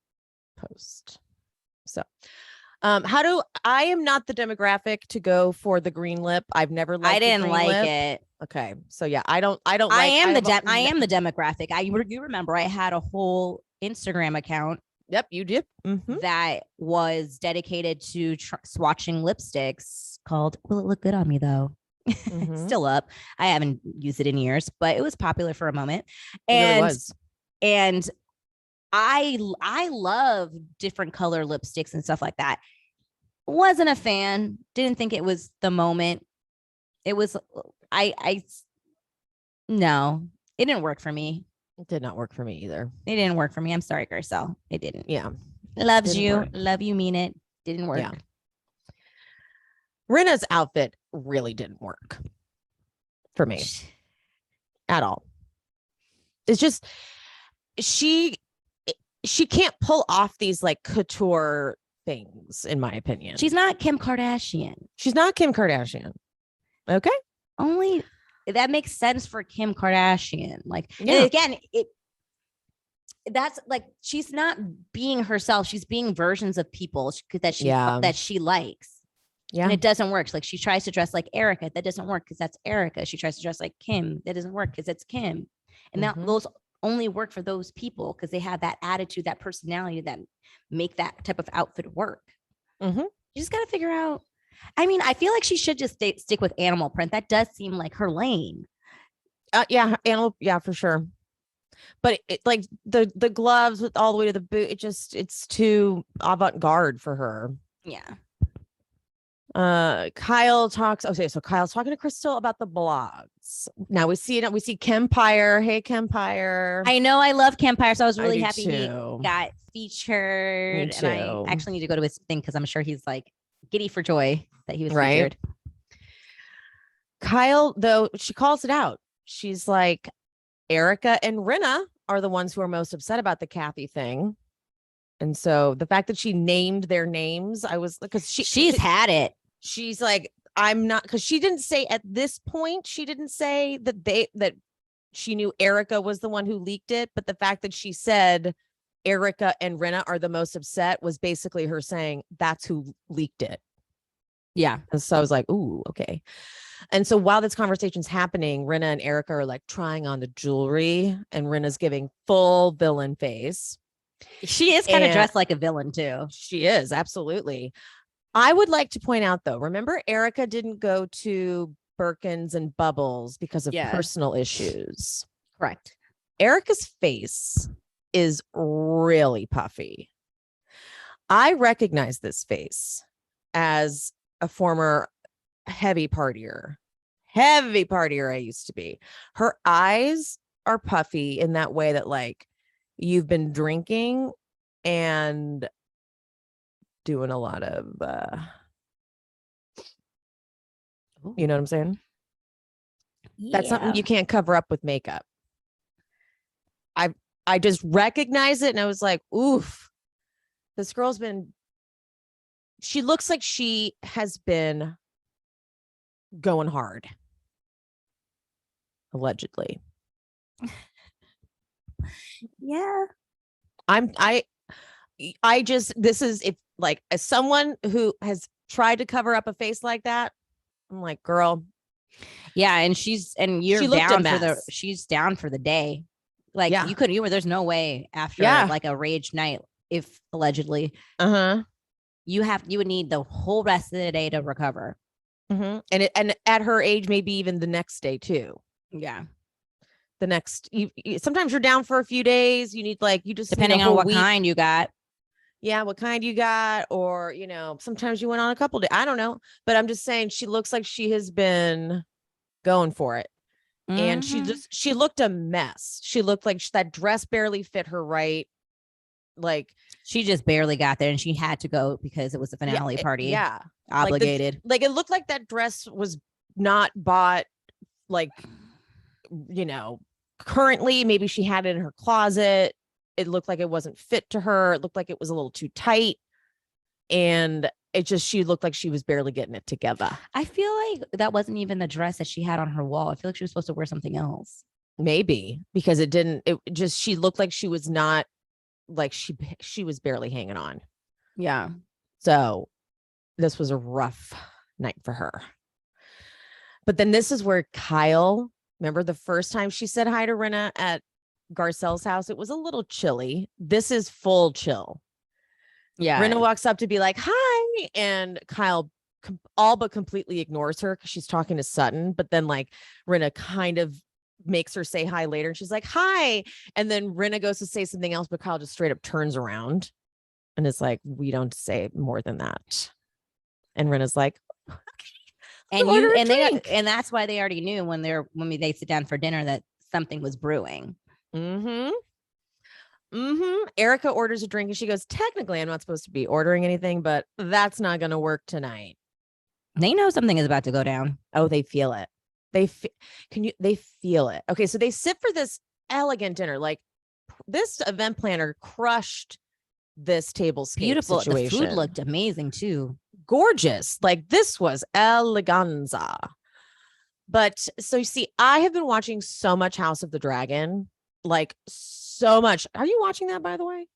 post. So I am not the demographic to go for the green lip. I've never liked. I didn't like it. Okay. So yeah, I am the demographic. You remember I had a whole Instagram account. Yep, you did. That was dedicated to swatching lipsticks called Will It Look Good on Me Though? Still up. I haven't used it in years, but it was popular for a moment. And I love different color lipsticks and stuff like that. Wasn't a fan. Didn't think it was the moment. It was no, it didn't work for me. It did not work for me either. It didn't work for me. I'm sorry, Garcelle. It didn't. Yeah. Loves you. Love you, mean it. Didn't work. Yeah. Rinna's outfit really didn't work for me at all. It's just she can't pull off these like couture things, in my opinion. She's not Kim Kardashian. Okay. Only that makes sense for Kim Kardashian. Again, that's like she's not being herself. She's being versions of people that she likes. Yeah. And it doesn't work. Like she tries to dress like Erika. That doesn't work because that's Erika. She tries to dress like Kim. That doesn't work because it's Kim. And only work for those people because they have that attitude, that personality that make that type of outfit work. Mm-hmm. You just got to figure out. I mean, I feel like she should just stick with animal print. That does seem like her lane. Yeah, animal, yeah, for sure. But like the gloves with all the way to the boot, it's too avant-garde for her. Yeah. Kyle talks. Okay, so Kyle's talking to Crystal about the blogs. Now we see Kempire. Hey, Kempire. I know I love Kempire, so I was really happy too. he got featured. Me too. And I actually need to go to his thing because I'm sure he's like giddy for joy that he was right. featured. Kyle, though, she calls it out. She's like, Erika and Rinna are the ones who are most upset about the Kathy thing. And so the fact that she named their names, I was because she's had it. She's like, I'm not, because she didn't say at this point, she didn't say that she knew Erika was the one who leaked it. But the fact that she said Erika and Rinna are the most upset was basically her saying that's who leaked it. Yeah. And so I was like, ooh, okay. And so while this conversation's happening, Rinna and Erika are like trying on the jewelry and Rinna's giving full villain face. She is kind of dressed like a villain too. She is, absolutely. I would like to point out, though, remember Erika didn't go to Birkins and Bubbles because of personal issues. Correct. Erika's face is really puffy. I recognize this face as a former heavy partier I used to be. Her eyes are puffy in that way that like you've been drinking and doing a lot of you know what I'm saying? That's something you can't cover up with makeup. I just recognize it and I was like, oof, this girl's she looks like she has been going hard. Allegedly. Yeah. I just, this is, if like, as someone who has tried to cover up a face like that, I'm like, girl. Yeah. And she's down for the day. Like there's no way after like a rage night, if allegedly, you would need the whole rest of the day to recover. Mm-hmm. And at her age, maybe even the next day too. Yeah. The next, sometimes you're down for a few days. You need depending on what kind you got. Yeah, what kind you got, or sometimes you went on a couple days. I don't know, but I'm just saying she looks like she has been going for it, and she looked a mess. She looked like that dress barely fit her right. Like she just barely got there, and she had to go because it was a finale party. Yeah, obligated. Like it looked like that dress was not bought. Like currently, maybe she had it in her closet. It looked like it wasn't fit to her. It looked like it was a little too tight. And she looked like she was barely getting it together. I feel like that wasn't even the dress that she had on her wall. I feel like she was supposed to wear something else. Maybe because she looked like she was not, like she was barely hanging on. Yeah. So this was a rough night for her. But then this is where Kyle, remember the first time she said hi to Rinna at Garcelle's house, it was a little chilly. This is full chill. Yeah. Rinna walks up to be like, hi. And Kyle all but completely ignores her because she's talking to Sutton. But then like Rinna kind of makes her say hi later. And she's like, hi. And then Rinna goes to say something else, but Kyle just straight up turns around and is like, we don't say more than that. And Rinna's like, okay. And that's why they already knew when they sit down for dinner that something was brewing. Erika orders a drink and she goes, technically, I'm not supposed to be ordering anything, but that's not going to work tonight. They know something is about to go down. Oh, they feel it. They feel it. Okay. So they sit for this elegant dinner. Like this event planner crushed this tablescape beautiful situation. The food looked amazing too. Gorgeous. Like this was eleganza. But so you see, I have been watching so much House of the Dragon, like so much. Are you watching that, by the way?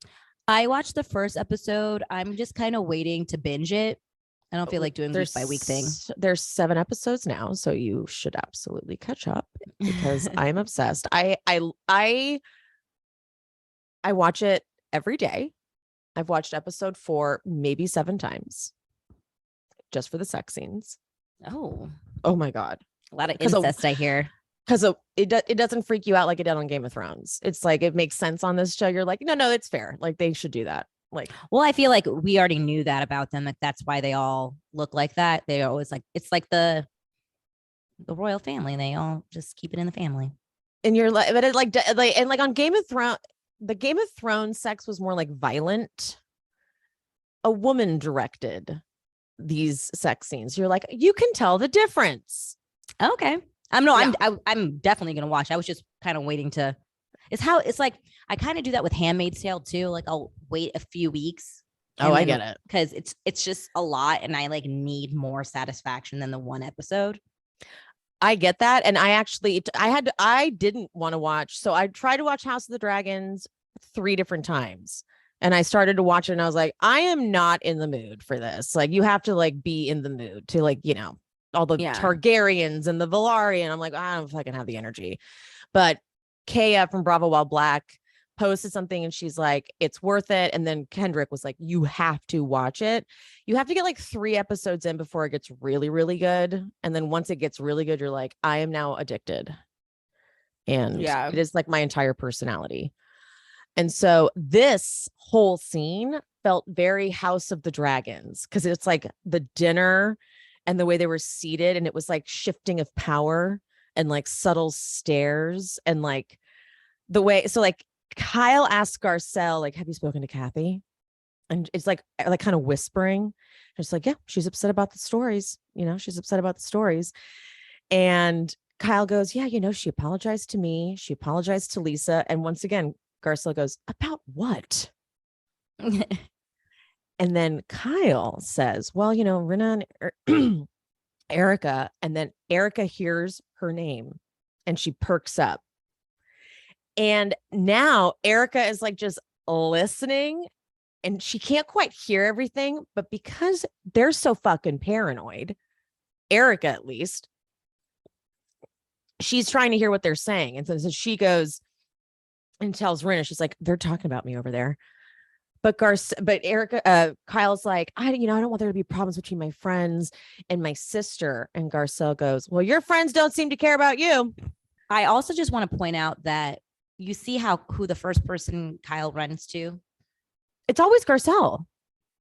I watched the first episode. I'm just kind of waiting to binge it. I don't feel like doing week by week thing. There's 7 episodes now, so you should absolutely catch up because I'm obsessed. I I watch it every day. I've watched episode 4 maybe 7 times just for the sex scenes. Oh, my God. a lot of incest, I hear. Because it doesn't freak you out like it did on Game of Thrones. It's like it makes sense on this show. You're like, no, it's fair. Like they should do that. Like, well, I feel like we already knew that about them. Like that's why they all look like that. They always like it's like the royal family. They all just keep it in the family. And you're like, but it like and like on Game of Thrones, the Game of Thrones sex was more like violent. A woman directed these sex scenes. You're like, you can tell the difference. Okay. I'm definitely gonna watch. I was just kind of waiting to. It's like I kind of do that with Handmaid's Tale too. Like I'll wait a few weeks. Oh, I get it because it's just a lot, and I like need more satisfaction than the one episode. I get that, and I didn't want to watch, so I tried to watch House of the Dragons 3 different times, and I started to watch it, and I was like, I am not in the mood for this. Like you have to like be in the mood to like all the Targaryens and the Velaryon. I'm like, I don't fucking have the energy. But Kaya from Bravo While Black posted something and she's like, it's worth it. And then Kendrick was like, you have to watch it. You have to get like 3 episodes in before it gets really, really good. And then once it gets really good, you're like, I am now addicted. And it is like my entire personality. And so this whole scene felt very House of the Dragons because it's like the dinner and the way they were seated, and it was like shifting of power and like subtle stares and like the way. So like Kyle asked Garcelle, like, have you spoken to Kathy? And it's like kind of whispering. It's like, yeah, she's upset about the stories. She's upset about the stories. And Kyle goes, yeah, she apologized to me. She apologized to Lisa. And once again, Garcelle goes, about what? And then Kyle says, well, Rinna and Erika. And then Erika hears her name and she perks up. And now Erika is like just listening and she can't quite hear everything. But because they're so fucking paranoid, Erika at least, she's trying to hear what they're saying. And so she goes and tells Rinna, she's like, they're talking about me over there. But Erika, Kyle's like, I don't want there to be problems between my friends and my sister. And Garcelle goes, well, your friends don't seem to care about you. I also just want to point out that you see who the first person Kyle runs to. It's always Garcelle.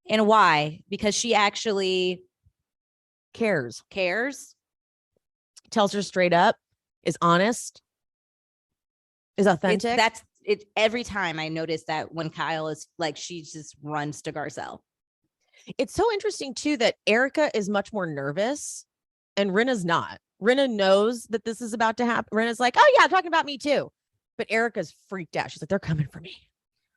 And why? Because she actually cares, tells her straight up, is honest, is authentic. It's every time I notice that when Kyle is like, she just runs to Garcelle. It's so interesting too that Erika is much more nervous and Rinna's not. Rinna knows that this is about to happen. Rinna's like, oh yeah, talking about me too. But Erika's freaked out. She's like, they're coming for me.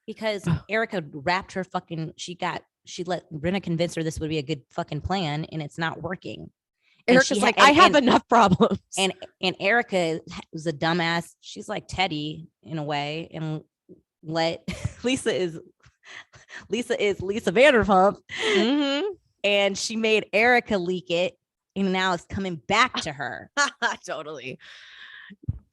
Because Erika wrapped her fucking, she let Rinna convince her this would be a good fucking plan and it's not working. Erika's like, I have enough problems. And Erika was a dumbass. She's like Teddy in a way, and Lisa is Lisa Vanderpump, and she made Erika leak it, and now it's coming back to her. Totally.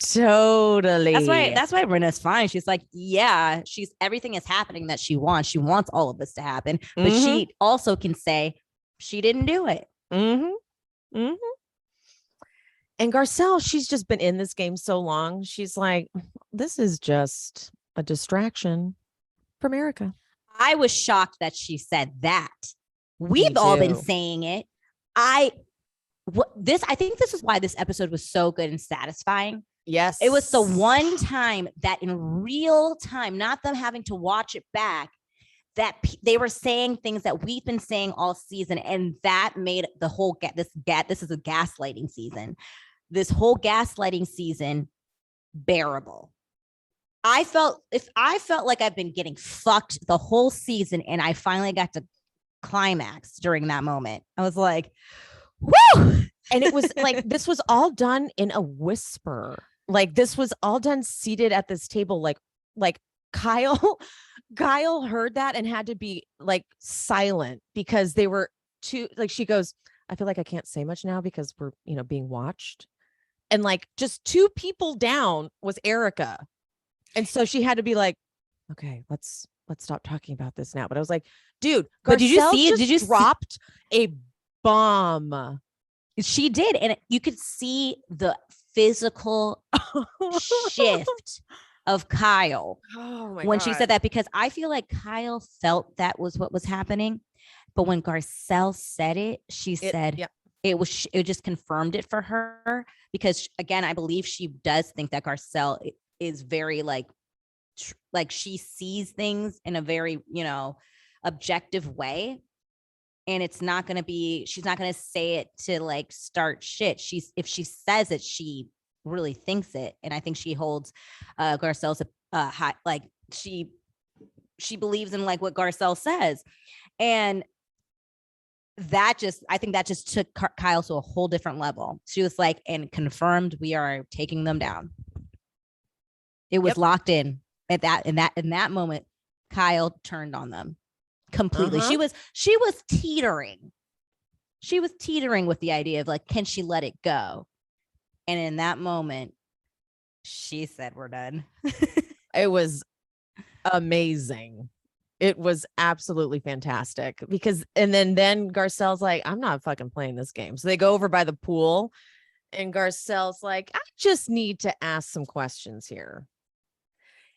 That's why Rinna's fine. She's like, yeah, everything is happening that she wants. She wants all of this to happen, but she also can say she didn't do it. And Garcelle, she's just been in this game so long. She's like, this is just a distraction from Erika. I was shocked that she said that. We've all been saying it. I think this is why this episode was so good and satisfying. Yes. It was the one time that in real time, not them having to watch it back, that they were saying things that we've been saying all season, and that made the whole this is a gaslighting season. This whole gaslighting season bearable. I felt like I've been getting fucked the whole season, and I finally got to climax during that moment. I was like, whoo! And it was like this was all done in a whisper. Like this was all done seated at this table. Like Kyle heard that and had to be like silent because they were too, like, she goes, I feel like I can't say much now because we're, being watched. And like just 2 people down was Erika. And so she had to be like, okay, let's stop talking about this now. But I was like, dude, But did you Garcelle see? just Did you see? dropped a bomb. She did, and you could see the physical shift of Kyle Oh my when God. she said that, because I feel like Kyle felt that was what was happening, but when Garcelle said it, she said Yep. it just confirmed it for her, because again, I believe she does think that Garcelle is very like she sees things in a very, objective way. And it's not going to be, she's not going to say it to like start shit. If she says it, she really thinks it. And I think she holds Garcelle's high, like she believes in like what Garcelle says. And I think that just took Kyle to a whole different level. She was like, and confirmed, we are taking them down. It was locked in at in that moment. Kyle turned on them completely. She was teetering. She was teetering with the idea of like, can she let it go? And in that moment, she said, we're done. It was amazing. It was absolutely fantastic because, and then Garcelle's like, I'm not fucking playing this game. So they go over by the pool and Garcelle's like, I just need to ask some questions here.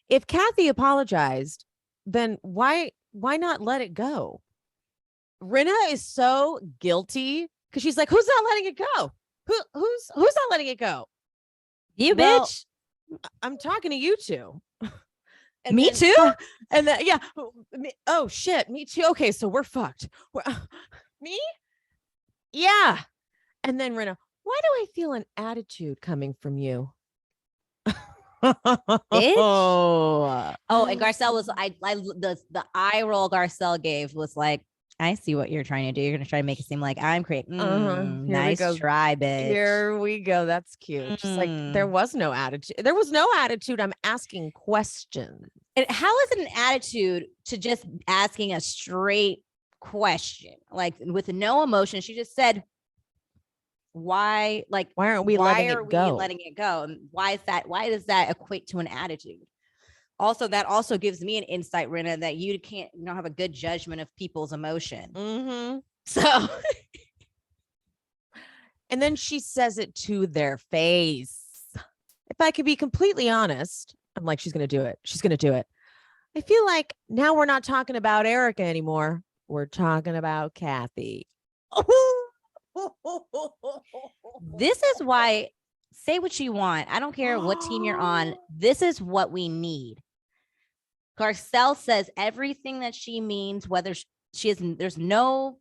If Kathy apologized, then why not let it go? Rinna is so guilty because she's like, who's not letting it go? Who's not letting it go? You bitch. I'm talking to you two. Me too. And then yeah. Oh shit, me too. Okay, so we're fucked. Me? Yeah. And then Rinna, why do I feel an attitude coming from you? Oh, and Garcelle was the eye roll Garcelle gave was like, I see what you're trying to do. You're gonna try to make it seem like I'm creating. Nice try, bitch. Here we go. That's cute. Just like there was no attitude. There was no attitude. I'm asking questions. And how is it an attitude to just asking a straight question, like with no emotion? She just said, why aren't we letting it go? And why does that equate to an attitude? Also, that also gives me an insight, Rinna, that you don't have a good judgment of people's emotion. So and then she says it to their face. If I could be completely honest, I'm like, she's gonna do it. I feel like now we're not talking about Erika anymore. We're talking about Kathy. This is why, say what you want. I don't care what team you're on. This is what we need. Garcelle says everything that she means, whether she has no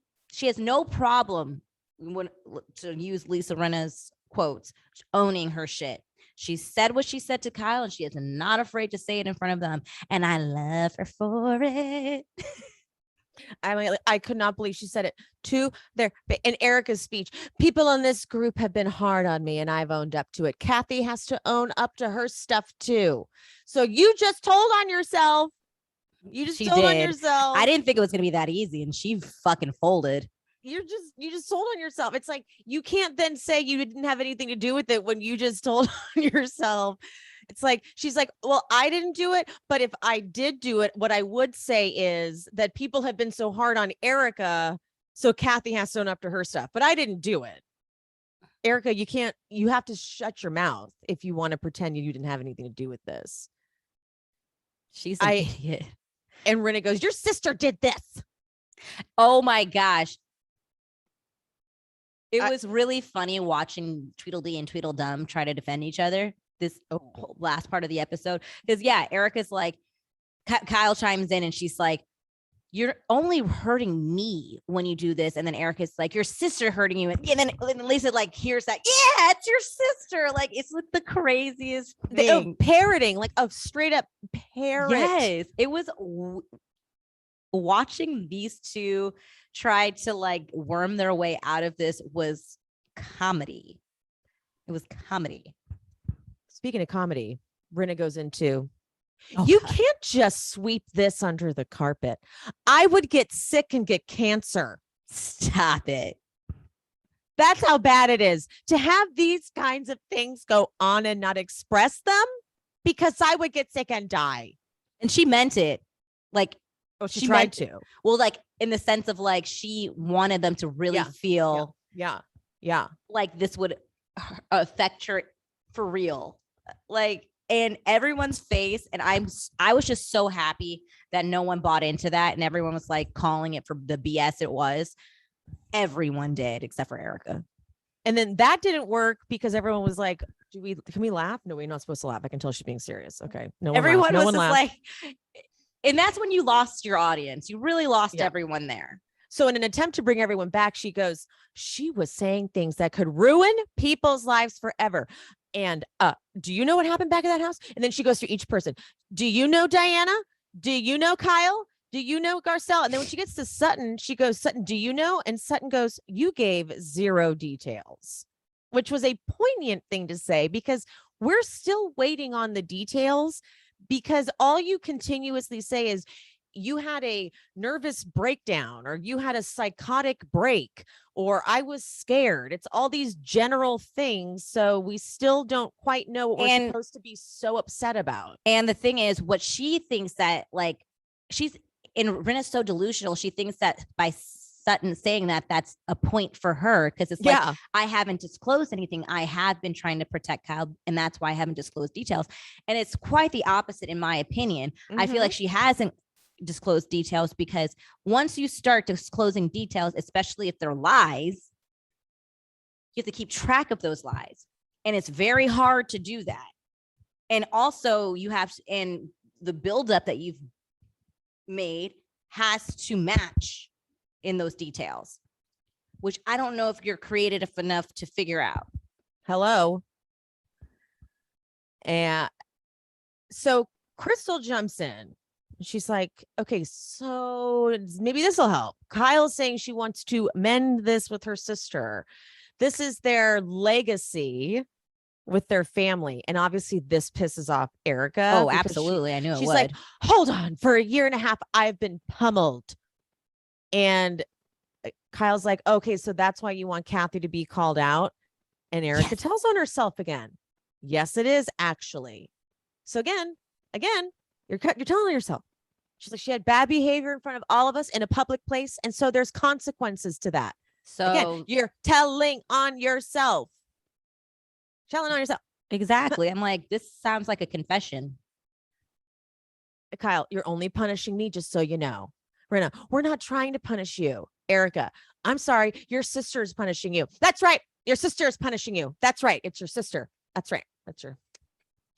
problem, when to use Lisa Rinna's quotes, owning her shit. She said what she said to Kyle, and she is not afraid to say it in front of them. And I love her for it. I could not believe she said it to in Erika's speech. People in this group have been hard on me and I've owned up to it. Kathy has to own up to her stuff too. So you just told on yourself. On yourself. I didn't think it was going to be that easy. And she fucking folded. You just told on yourself. It's like, you can't then say you didn't have anything to do with it when you just told on yourself. It's like, she's like, well, I didn't do it, but if I did do it, what I would say is that people have been so hard on Erika, so Kathy has to own up to her stuff, but I didn't do it. Erika, you have to shut your mouth if you want to pretend you didn't have anything to do with this. She's an idiot. And Rinna goes, your sister did this. Oh my gosh. It was really funny watching Tweedledee and Tweedledum try to defend each other this last part of the episode. Because Erika's like, Kyle chimes in and she's like, you're only hurting me when you do this. And then Erika's like, your sister hurting you. And then Lisa like hears that, yeah, it's your sister. Like, it's like the craziest thing. Parroting, like a straight up parrot. Yes, it was watching these two try to like worm their way out of this was comedy. It was comedy. Speaking of comedy, Rinna goes into, you can't just sweep this under the carpet. I would get sick and get cancer. Stop it. That's how bad it is to have these kinds of things go on and not express them, because I would get sick and die. And she meant it. Like, she tried to. Well, like in the sense of like she wanted them to really feel like this would affect her for real. Like, and everyone's face, and I was just so happy that no one bought into that, and everyone was like calling it for the BS it was. Everyone did except for Erika. And then that didn't work because everyone was like, can we laugh? No, we're not supposed to laugh. I can tell she's being serious. Okay. No one everyone laughed. No was one just laughed. like, and that's when you lost your audience. You really lost everyone there. So in an attempt to bring everyone back, she goes, she was saying things that could ruin people's lives forever. And do you know what happened back at that house? And then she goes through each person. Do you know Diana? Do you know Kyle? Do you know Garcelle? And then when she gets to Sutton, she goes, Sutton, do you know? And Sutton goes, you gave 0 details, which was a poignant thing to say because we're still waiting on the details, because all you continuously say is you had a nervous breakdown, or you had a psychotic break, or I was scared. It's all these general things. So we still don't quite know what we're supposed to be so upset about. And the thing is, what she thinks that like Rinna's so delusional. She thinks that by Sutton saying that, that's a point for her, because it's like, I haven't disclosed anything. I have been trying to protect Kyle, and that's why I haven't disclosed details. And it's quite the opposite, in my opinion. I feel like she hasn't disclosed details, because once you start disclosing details, especially if they're lies, you have to keep track of those lies, and it's very hard to do that. And also you have, and the buildup that you've made has to match in those details, which I don't know if you're creative enough to figure out. Hello. And so Crystal jumps in. She's like, okay, so maybe this will help. Kyle's saying she wants to mend this with her sister. This is their legacy with their family. And obviously this pisses off Erika. Oh, absolutely. I knew it would. She's like, hold on, for a year and a half, I've been pummeled. And Kyle's like, okay, so that's why you want Kathy to be called out. And Erika tells on herself again. Yes, it is actually. So again, you're telling yourself. She's like, she had bad behavior in front of all of us in a public place. And so there's consequences to that. So again, you're telling on yourself. Telling on yourself. Exactly. I'm like, this sounds like a confession. Kyle, you're only punishing me, just so you know. Rinna, we're not trying to punish you. Erika, I'm sorry. Your sister is punishing you. That's right. Your sister is punishing you. That's right. It's your sister. That's right. That's your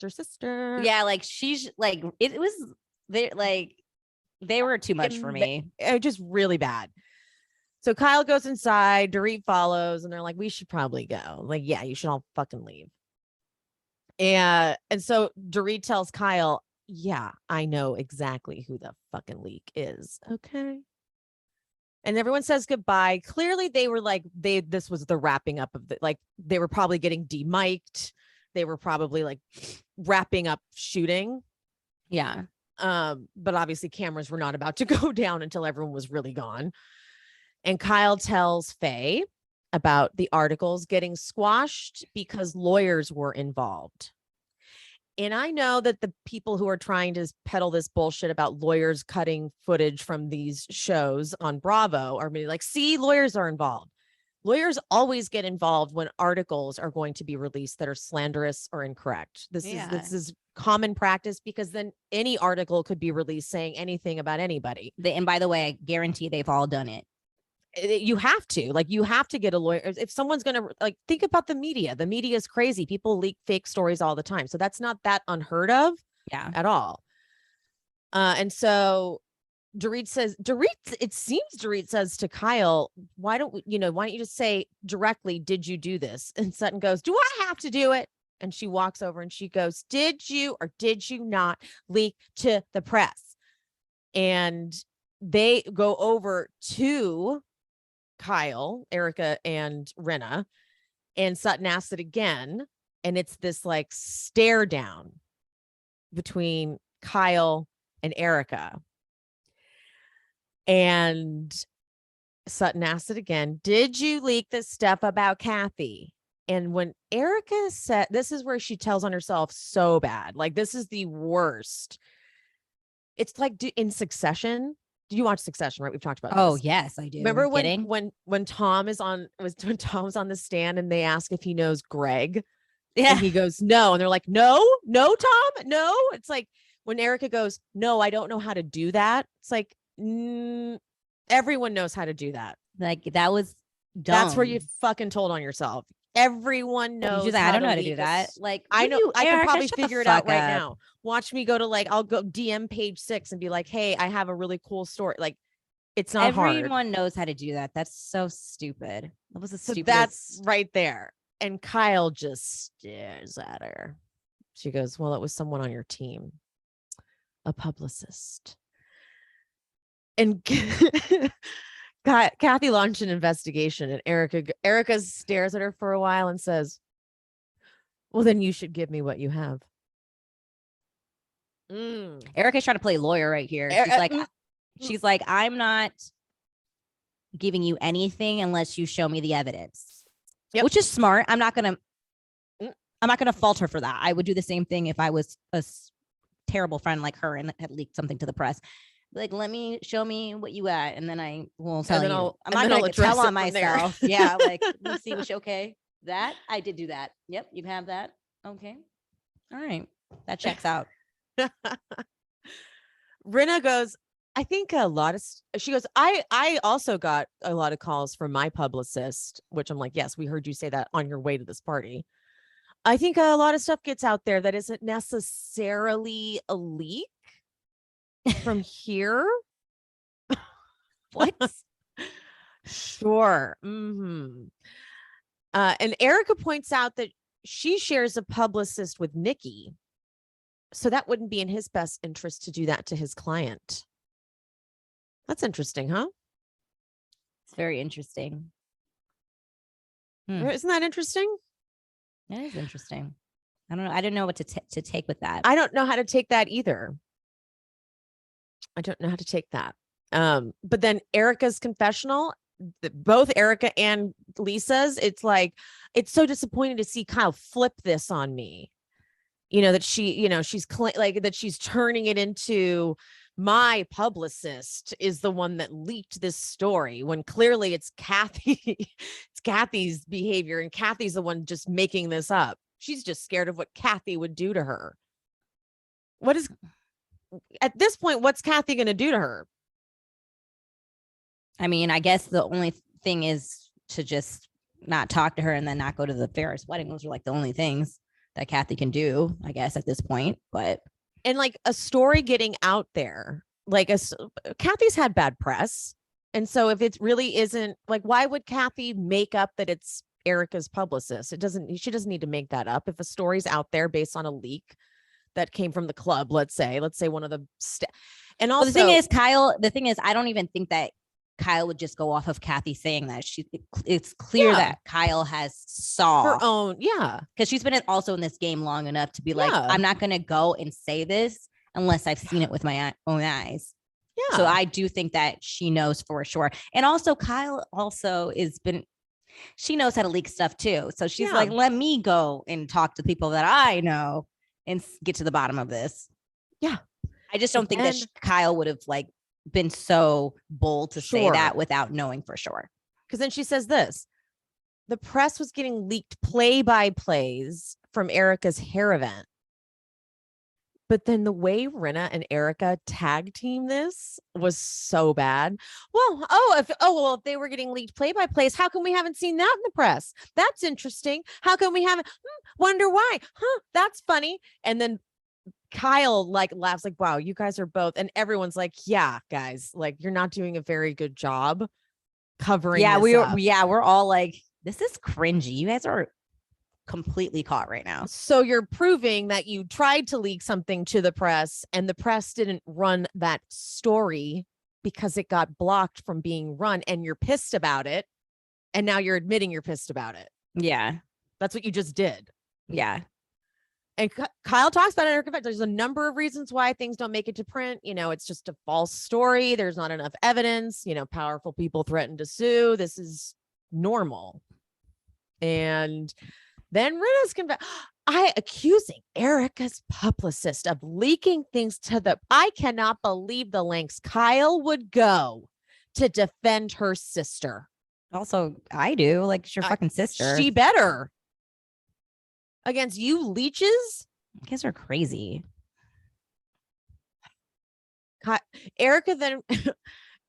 sister. Yeah, like she's like, it was they were too much for me. Just really bad. So Kyle goes inside, Dorit follows, and they're like, we should probably go. Like, yeah, you should all fucking leave. And so Dorit tells Kyle, yeah, I know exactly who the fucking leak is. Okay. And everyone says goodbye. Clearly they were like, this was the wrapping up of they were probably getting demiked. They were probably like wrapping up shooting. Yeah. But obviously cameras were not about to go down until everyone was really gone. And Kyle tells Faye about the articles getting squashed because lawyers were involved. And I know that the people who are trying to peddle this bullshit about lawyers cutting footage from these shows on Bravo are like, see, lawyers are involved. Lawyers always get involved when articles are going to be released that are slanderous or incorrect. This is common practice, because then any article could be released saying anything about anybody. And by the way, I guarantee they've all done it. You have to get a lawyer. If someone's going to think about the media is crazy. People leak fake stories all the time. So that's not that unheard of at all. And so Dorit says to Kyle, why don't you just say directly, did you do this? And Sutton goes, do I have to do it? And she walks over and she goes, did you or did you not leak to the press? And they go over to Kyle, Erika, and Rinna, and Sutton asks it again. And it's this stare down between Kyle and Erika. And Sutton asked it again. Did you leak this stuff about Kathy? And when Erika said, this is where she tells on herself so bad. This is the worst. It's like in Succession. Do you watch Succession, right? We've talked about Oh, this. yes, I do. Remember Kidding? when Tom's on the stand and they ask if he knows Greg, Yeah. and he goes, no. And they're like, no, Tom, no. It's like when Erika goes, no, I don't know how to do that. It's like, everyone knows how to do that. Like, that was dumb. That's where you fucking told on yourself. Everyone knows. She's like, I don't know how to do that. Like, I know. I can probably shut figure it out right now. Watch me go to I'll go DM page 6 and be like, hey, I have a really cool story. Like, it's not hard. Everyone knows how to do that. That's so stupid. That was a stupid. That's right there. And Kyle just stares at her. She goes, well, it was someone on your team, a publicist. And Kathy launched an investigation, and Erika stares at her for a while and says, well, then you should give me what you have. Erika's trying to play lawyer right here. She's like, I'm not giving you anything unless you show me the evidence. Yep. Which is smart. I'm not gonna fault her for that. I would do the same thing if I was a terrible friend like her and had leaked something to the press. Like, show me what you got, and then I will tell you. I'm not gonna tell on myself. Yeah, like, let's see what's okay. That I did do that. Yep, you have that. Okay, all right, that checks out. Rinna goes, I think she goes, I also got a lot of calls from my publicist, which I'm like, yes, we heard you say that on your way to this party. I think a lot of stuff gets out there that isn't necessarily a leak from here. What? Sure. Mm-hmm. And Erika points out that she shares a publicist with Nikki. So that wouldn't be in his best interest to do that to his client. That's interesting, huh? It's very interesting. Isn't that interesting? It is interesting. I don't know. I didn't know what to take with that. I don't know how to take that either. But then Erika's confessional, both Erika and Lisa's, it's like, it's so disappointing to see Kyle flip this on me. That she's that she's turning it into my publicist is the one that leaked this story when clearly it's Kathy. It's Kathy's behavior, and Kathy's the one just making this up. She's just scared of what Kathy would do to her. At this point, what's Kathy going to do to her? I mean, I guess the only thing is to just not talk to her and then not go to the Ferris wedding. Those are like the only things that Kathy can do, I guess, at this point. And like a story getting out there, Kathy's had bad press. And so if it really isn't, like, why would Kathy make up that it's Erika's publicist? She doesn't need to make that up. If a story's out there based on a leak that came from the club, let's say one of the, and also the thing is, I don't even think that Kyle would just go off of Kathy saying that. It's clear that Kyle has saw her own, because she's been also in this game long enough to be like, I'm not going to go and say this unless I've seen it with my own eyes. Yeah. So I do think that she knows for sure. And also Kyle she knows how to leak stuff too. So she's like, let me go and talk to people that I know and get to the bottom of this. Yeah. I just don't think that Kyle would have been so bold to say that without knowing for sure. Because then she says this: the press was getting leaked play-by-plays from Erika's hair event. But then the way Rinna and Erika tag team this was so bad. Well, if they were getting leaked play-by-plays, how come we haven't seen that in the press? That's interesting. How come we haven't? Wonder why? That's funny. And then Kyle laughs like, wow, you guys are both. And everyone's like, yeah, guys, you're not doing a very good job covering. Yeah, we're all like, this is cringy. You guys are completely caught right now. So you're proving that you tried to leak something to the press and the press didn't run that story because it got blocked from being run, and you're pissed about it. And now you're admitting you're pissed about it. Yeah. That's what you just did. Yeah. And Kyle talks about it in her. There's a number of reasons why things don't make it to print. It's just a false story. There's not enough evidence. Powerful people threaten to sue. This is normal. And then Rinna's I accusing Erika's publicist of leaking things I cannot believe the lengths Kyle would go to defend her sister. Also, I do. Like, it's your fucking sister. She better. Against you leeches? You guys are crazy. Erika then,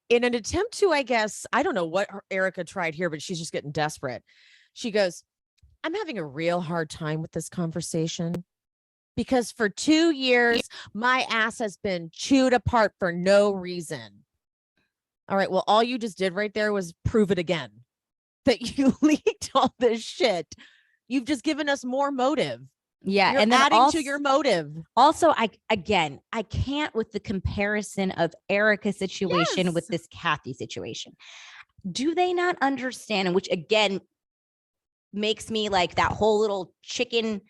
in an attempt to, I guess, I don't know what Erika tried here, but she's just getting desperate. She goes, I'm having a real hard time with this conversation because for 2 years, my ass has been chewed apart for no reason. All right. Well, all you just did right there was prove it again that you leaked all this shit. You've just given us more motive. Yeah. You're and then adding to your motive. Also, I can't with the comparison of Erika's situation with this Kathy situation. Do they not understand? And which again makes me like that whole little chicken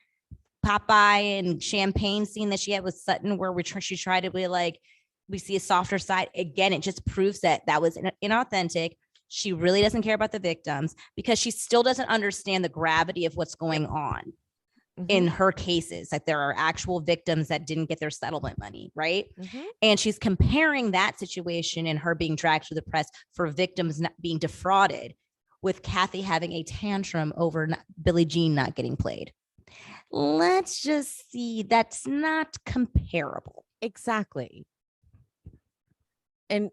Popeye and champagne scene that she had with Sutton, where she tried to be like, we see a softer side. Again, it just proves that was inauthentic. She really doesn't care about the victims because she still doesn't understand the gravity of what's going on in her cases. Like there are actual victims that didn't get their settlement money, right? And she's comparing that situation and her being dragged through the press for victims not being defrauded with Kathy having a tantrum over Billie Jean not getting played. Let's just see. That's not comparable. Exactly. And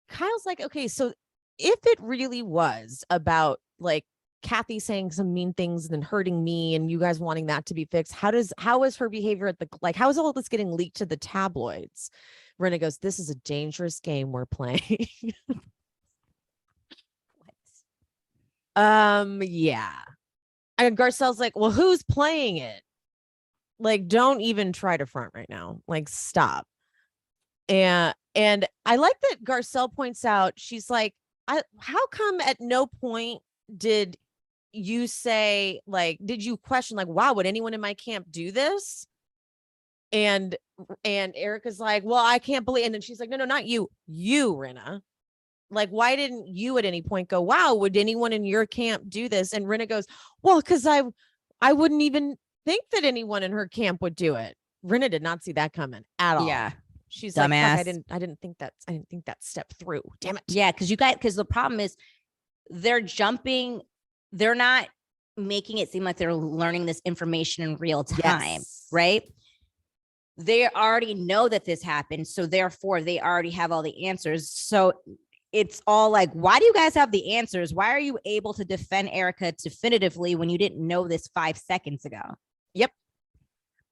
Kyle's like, okay, so if it really was about like Kathy saying some mean things and then hurting me and you guys wanting that to be fixed, how is her behavior at how is all this getting leaked to the tabloids? Rinna goes, this is a dangerous game we're playing. Yeah. And Garcelle's like, well, who's playing it? Like, don't even try to front right now. Like, stop. And I like that Garcelle points out, she's like, how come at no point did you say, like, did you question, like, wow, would anyone in my camp do this? And Erika's like, well, I can't believe. And then she's like, no, not you, Rinna. Like, why didn't you at any point go, wow, would anyone in your camp do this? And Rinna goes, well, because I wouldn't even think that anyone in her camp would do it. Rinna did not see that coming at all. Yeah. She's dumbass. Like, I didn't think that step through. Damn it. Yeah, because the problem is they're not making it seem like they're learning this information in real time, right? They already know that this happened. So therefore they already have all the answers. So it's all like, why do you guys have the answers? Why are you able to defend Erika definitively when you didn't know this 5 seconds ago? Yep.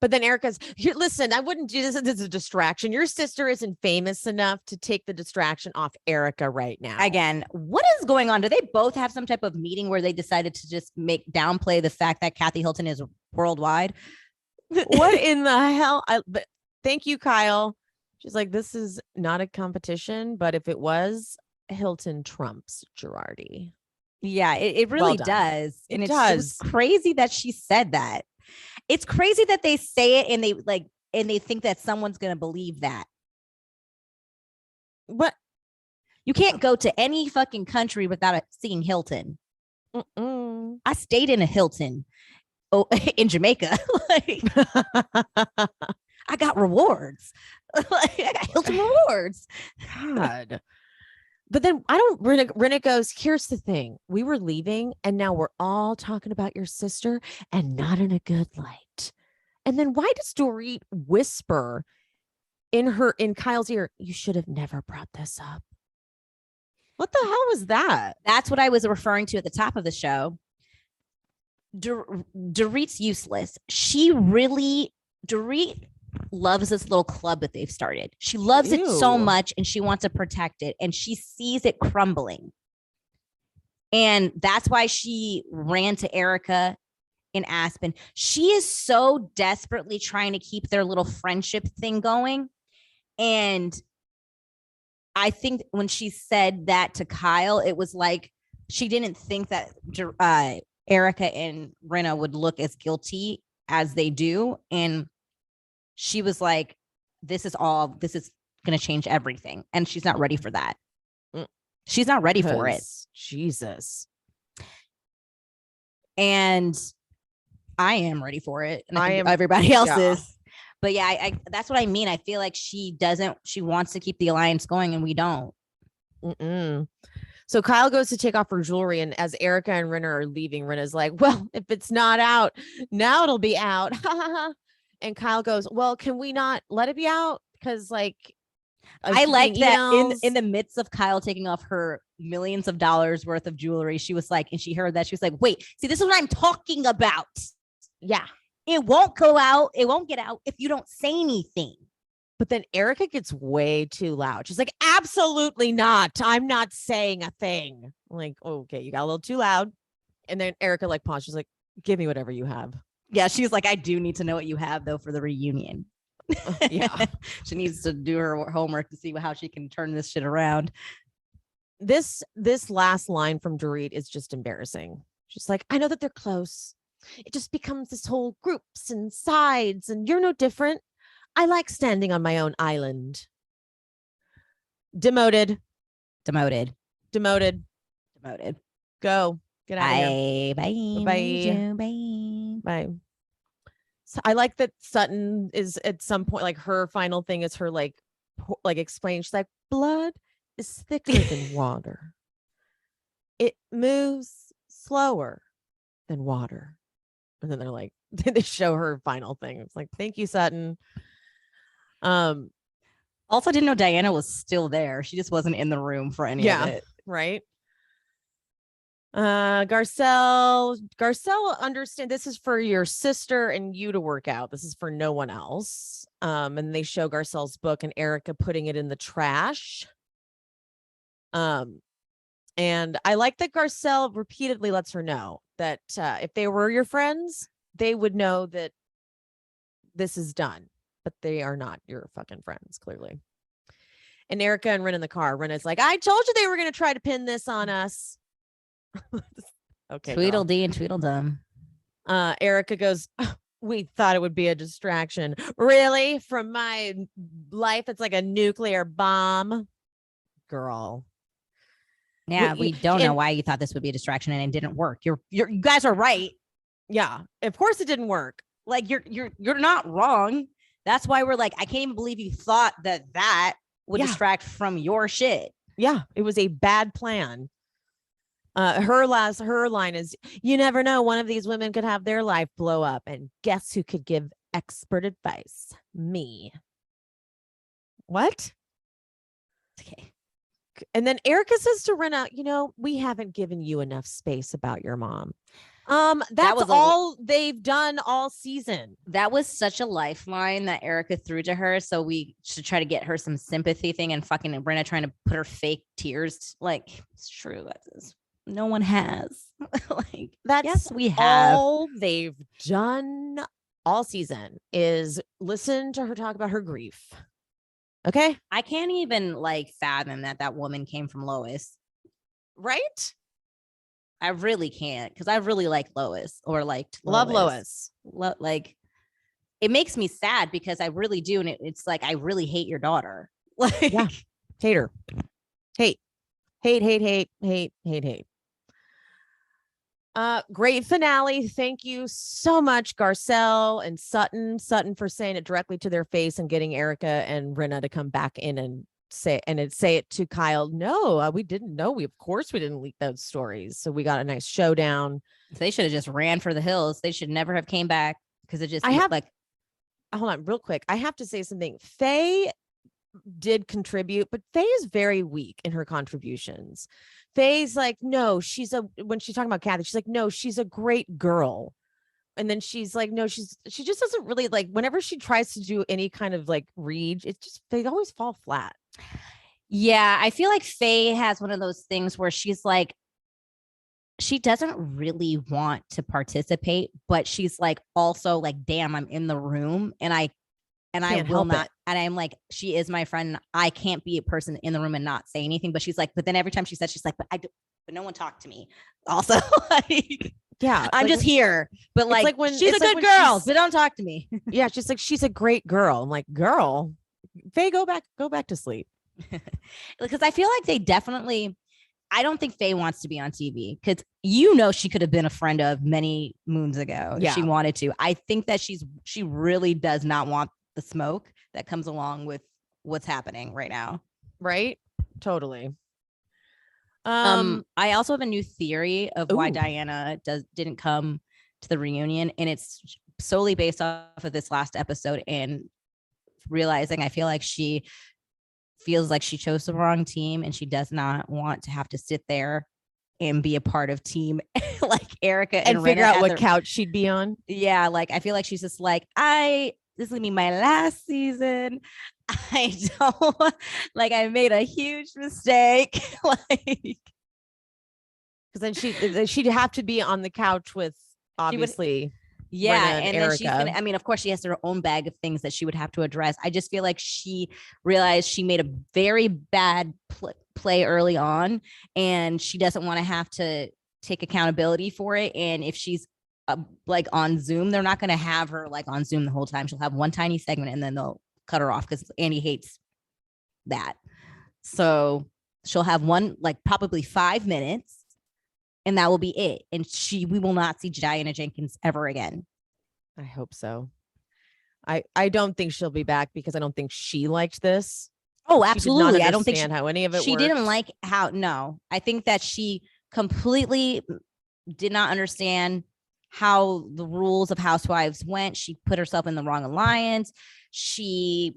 But then Erika's here. Listen, I wouldn't do this as a distraction. Your sister isn't famous enough to take the distraction off Erika right now. Again, what is going on? Do they both have some type of meeting where they decided to just downplay the fact that Kathy Hilton is worldwide? What in the hell? But thank you, Kyle. She's like, this is not a competition, but if it was, Hilton trumps Girardi. Yeah, it really does. And it's just crazy that she said that. It's crazy that they say it and they think that someone's going to believe that. What? You can't go to any fucking country without seeing Hilton. I stayed in a Hilton in Jamaica. I got rewards. I got Hilton rewards. God. But then Rinna goes, here's the thing. We were leaving and now we're all talking about your sister and not in a good light. And then why does Dorit whisper in Kyle's ear, you should have never brought this up? What the hell was that? That's what I was referring to at the top of the show. Dorit's useless. Dorit loves this little club that they've started. She loves it so much and she wants to protect it and she sees it crumbling. And that's why she ran to Erika in Aspen. She is so desperately trying to keep their little friendship thing going. And I think when she said that to Kyle, it was like she didn't think that Erika and Rinna would look as guilty as they do. And she was like, this is going to change everything. And she's not ready for that. She's not ready for it. Jesus. And I am ready for it, and I I think am- everybody else yeah. is. But yeah, I that's what I mean. I feel like she wants to keep the alliance going, and we don't. Mm-mm. So Kyle goes to take off her jewelry, and as Erika and Rinna are leaving, Rinna's like, well, if it's not out, now it'll be out. And Kyle goes, well, can we not let it be out? Because like I liked that in emails. the midst of Kyle taking off her millions of dollars worth of jewelry, she was like, and she heard that, she was like, wait, see, this is what I'm talking about. Yeah. It won't go out. It won't get out if you don't say anything. But then Erika gets way too loud. She's like, absolutely not. I'm not saying a thing. I'm like, okay, you got a little too loud. And then Erika like paused. She's like, give me whatever you have. Yeah, she's like, I do need to know what you have though for the reunion. Yeah. She needs to do her homework to see how she can turn this shit around. This last line from Dorit is just embarrassing. She's like, I know that they're close. It just becomes this whole groups and sides, and you're no different. I like standing on my own island. Demoted. Demoted. Demoted. Demoted. Go. Get out of here. Bye. Bye. Bye. Bye. So I like that Sutton is at some point, like her final thing is her like explain. She's like, blood is thicker than water. It moves slower than water. And then they're like, they show her final thing. It's like, thank you, Sutton. Also, didn't know Diana was still there. She just wasn't in the room for any of it. Right. Garcelle, understand this is for your sister and you to work out. This is for no one else. And they show Garcelle's book and Erika putting it in the trash. And I like that Garcelle repeatedly lets her know that if they were your friends, they would know that this is done, but they are not your fucking friends, clearly. And Erika and Rinna in the car. Rinna's like, I told you they were going to try to pin this on us. Okay. Tweedledee and Tweedledum. Erika goes, we thought it would be a distraction. Really? From my life, it's like a nuclear bomb. Girl. Yeah, we don't know why you thought this would be a distraction and it didn't work. You guys are right. Yeah, of course it didn't work. Like you're not wrong. That's why we're like, I can't even believe you thought that would distract from your shit. Yeah, it was a bad plan. Her line is, you never know, one of these women could have their life blow up, and guess who could give expert advice? Me. What? Okay. And then Erika says to Rinna, we haven't given you enough space about your mom. That was all they've done all season. That was such a lifeline that Erika threw to her. So we should try to get her some sympathy thing, and fucking Rinna trying to put her fake tears. Like, it's true. That's no one has. Like, that's yes, we have. All they've done all season is listen to her talk about her grief. Okay. I can't even fathom that woman came from Lois. Right? I really can't, because I really like Lois, or liked Lois. Love Lois. It makes me sad because I really do. And it's like, I really hate your daughter. Yeah. Hate her. Hate. Great finale. Thank you so much, Garcelle and Sutton for saying it directly to their face and getting Erika and Rinna to come back in and say it to Kyle. No, we didn't know. Of course we didn't leak those stories. So we got a nice showdown. They should have just ran for the hills. They should never have came back, because it just hold on real quick. I have to say something. Faye did contribute, but Faye is very weak in her contributions. Faye's like, no, when she's talking about Kathy, she's like, no, she's a great girl. And then she's like, no, she just doesn't really whenever she tries to do any kind of read, they always fall flat. Yeah. I feel like Faye has one of those things where she's like, she doesn't really want to participate, but she's also damn, I'm in the room and I will not. And I'm like, she is my friend. I can't be a person in the room and not say anything. But she's like, but then every time she says, she's like, but no one talked to me. Also, yeah, I'm just here. But when she's a good girl, but don't talk to me. Yeah, she's like, she's a great girl. I'm like, girl, Faye, go back to sleep. Because I feel like they definitely, I don't think Faye wants to be on TV because you know she could have been a friend of many moons ago if she wanted to. I think that she really does not want the smoke that comes along with what's happening right now. Right? Totally. I also have a new theory of why Diana didn't come to the reunion, and it's solely based off of this last episode and realizing I feel like she feels like she chose the wrong team and she does not want to have to sit there and be a part of team like Erika and figure Rinna out what couch she'd be on. Yeah, like I feel like she's just like, this is gonna be my last season. I don't like I made a huge mistake. Like because then she'd have to be on the couch with obviously yeah, Rinna and Erika. Then she's gonna, I mean, of course she has her own bag of things that she would have to address. I just feel like she realized she made a very bad play early on and she doesn't want to have to take accountability for it. And if she's like on Zoom, they're not going to have her like on Zoom the whole time. She'll have one tiny segment and then they'll cut her off because Andy hates that. So she'll have one, like probably 5 minutes. And that will be it. And we will not see Diana Jenkins ever again. I hope so. I don't think she'll be back because I don't think she liked this. Oh, absolutely. I don't think how any of it she didn't like how. No, I think that she completely did not understand how the rules of Housewives went. She put herself in the wrong alliance. She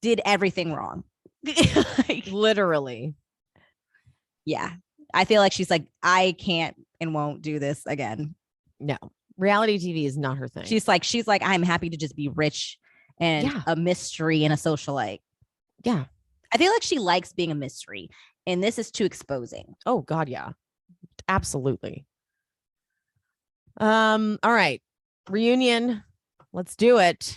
did everything wrong. Like, literally. Yeah. I feel like she's like, I can't and won't do this again. No, reality TV is not her thing. She's like, I'm happy to just be rich and a mystery and a socialite. Yeah. I feel like she likes being a mystery and this is too exposing. Oh God. Yeah, absolutely. All right. Reunion. Let's do it.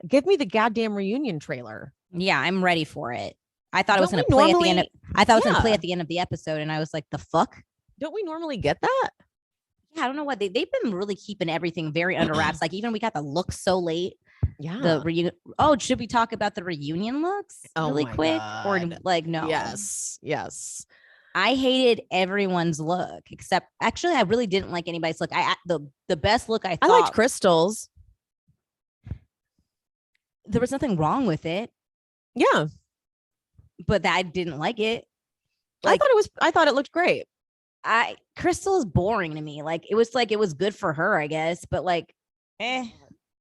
Give me the goddamn reunion trailer. Yeah, I'm ready for it. I thought it was going to play at the end. I thought it was going to play at the end of the episode, and I was like, "The fuck." Don't we normally get that? Yeah, I don't know what they've been really keeping everything very under wraps. Like even we got the looks so late. Yeah. The reunion. Oh, should we talk about the reunion looks really quick? God. Or like no? Yes. I hated everyone's look except actually I really didn't like anybody's look. The best look I liked Crystal's. There was nothing wrong with it. Yeah. But I didn't like it. Like, I thought it looked great. Crystal is boring to me. Like it was good for her, I guess, but like,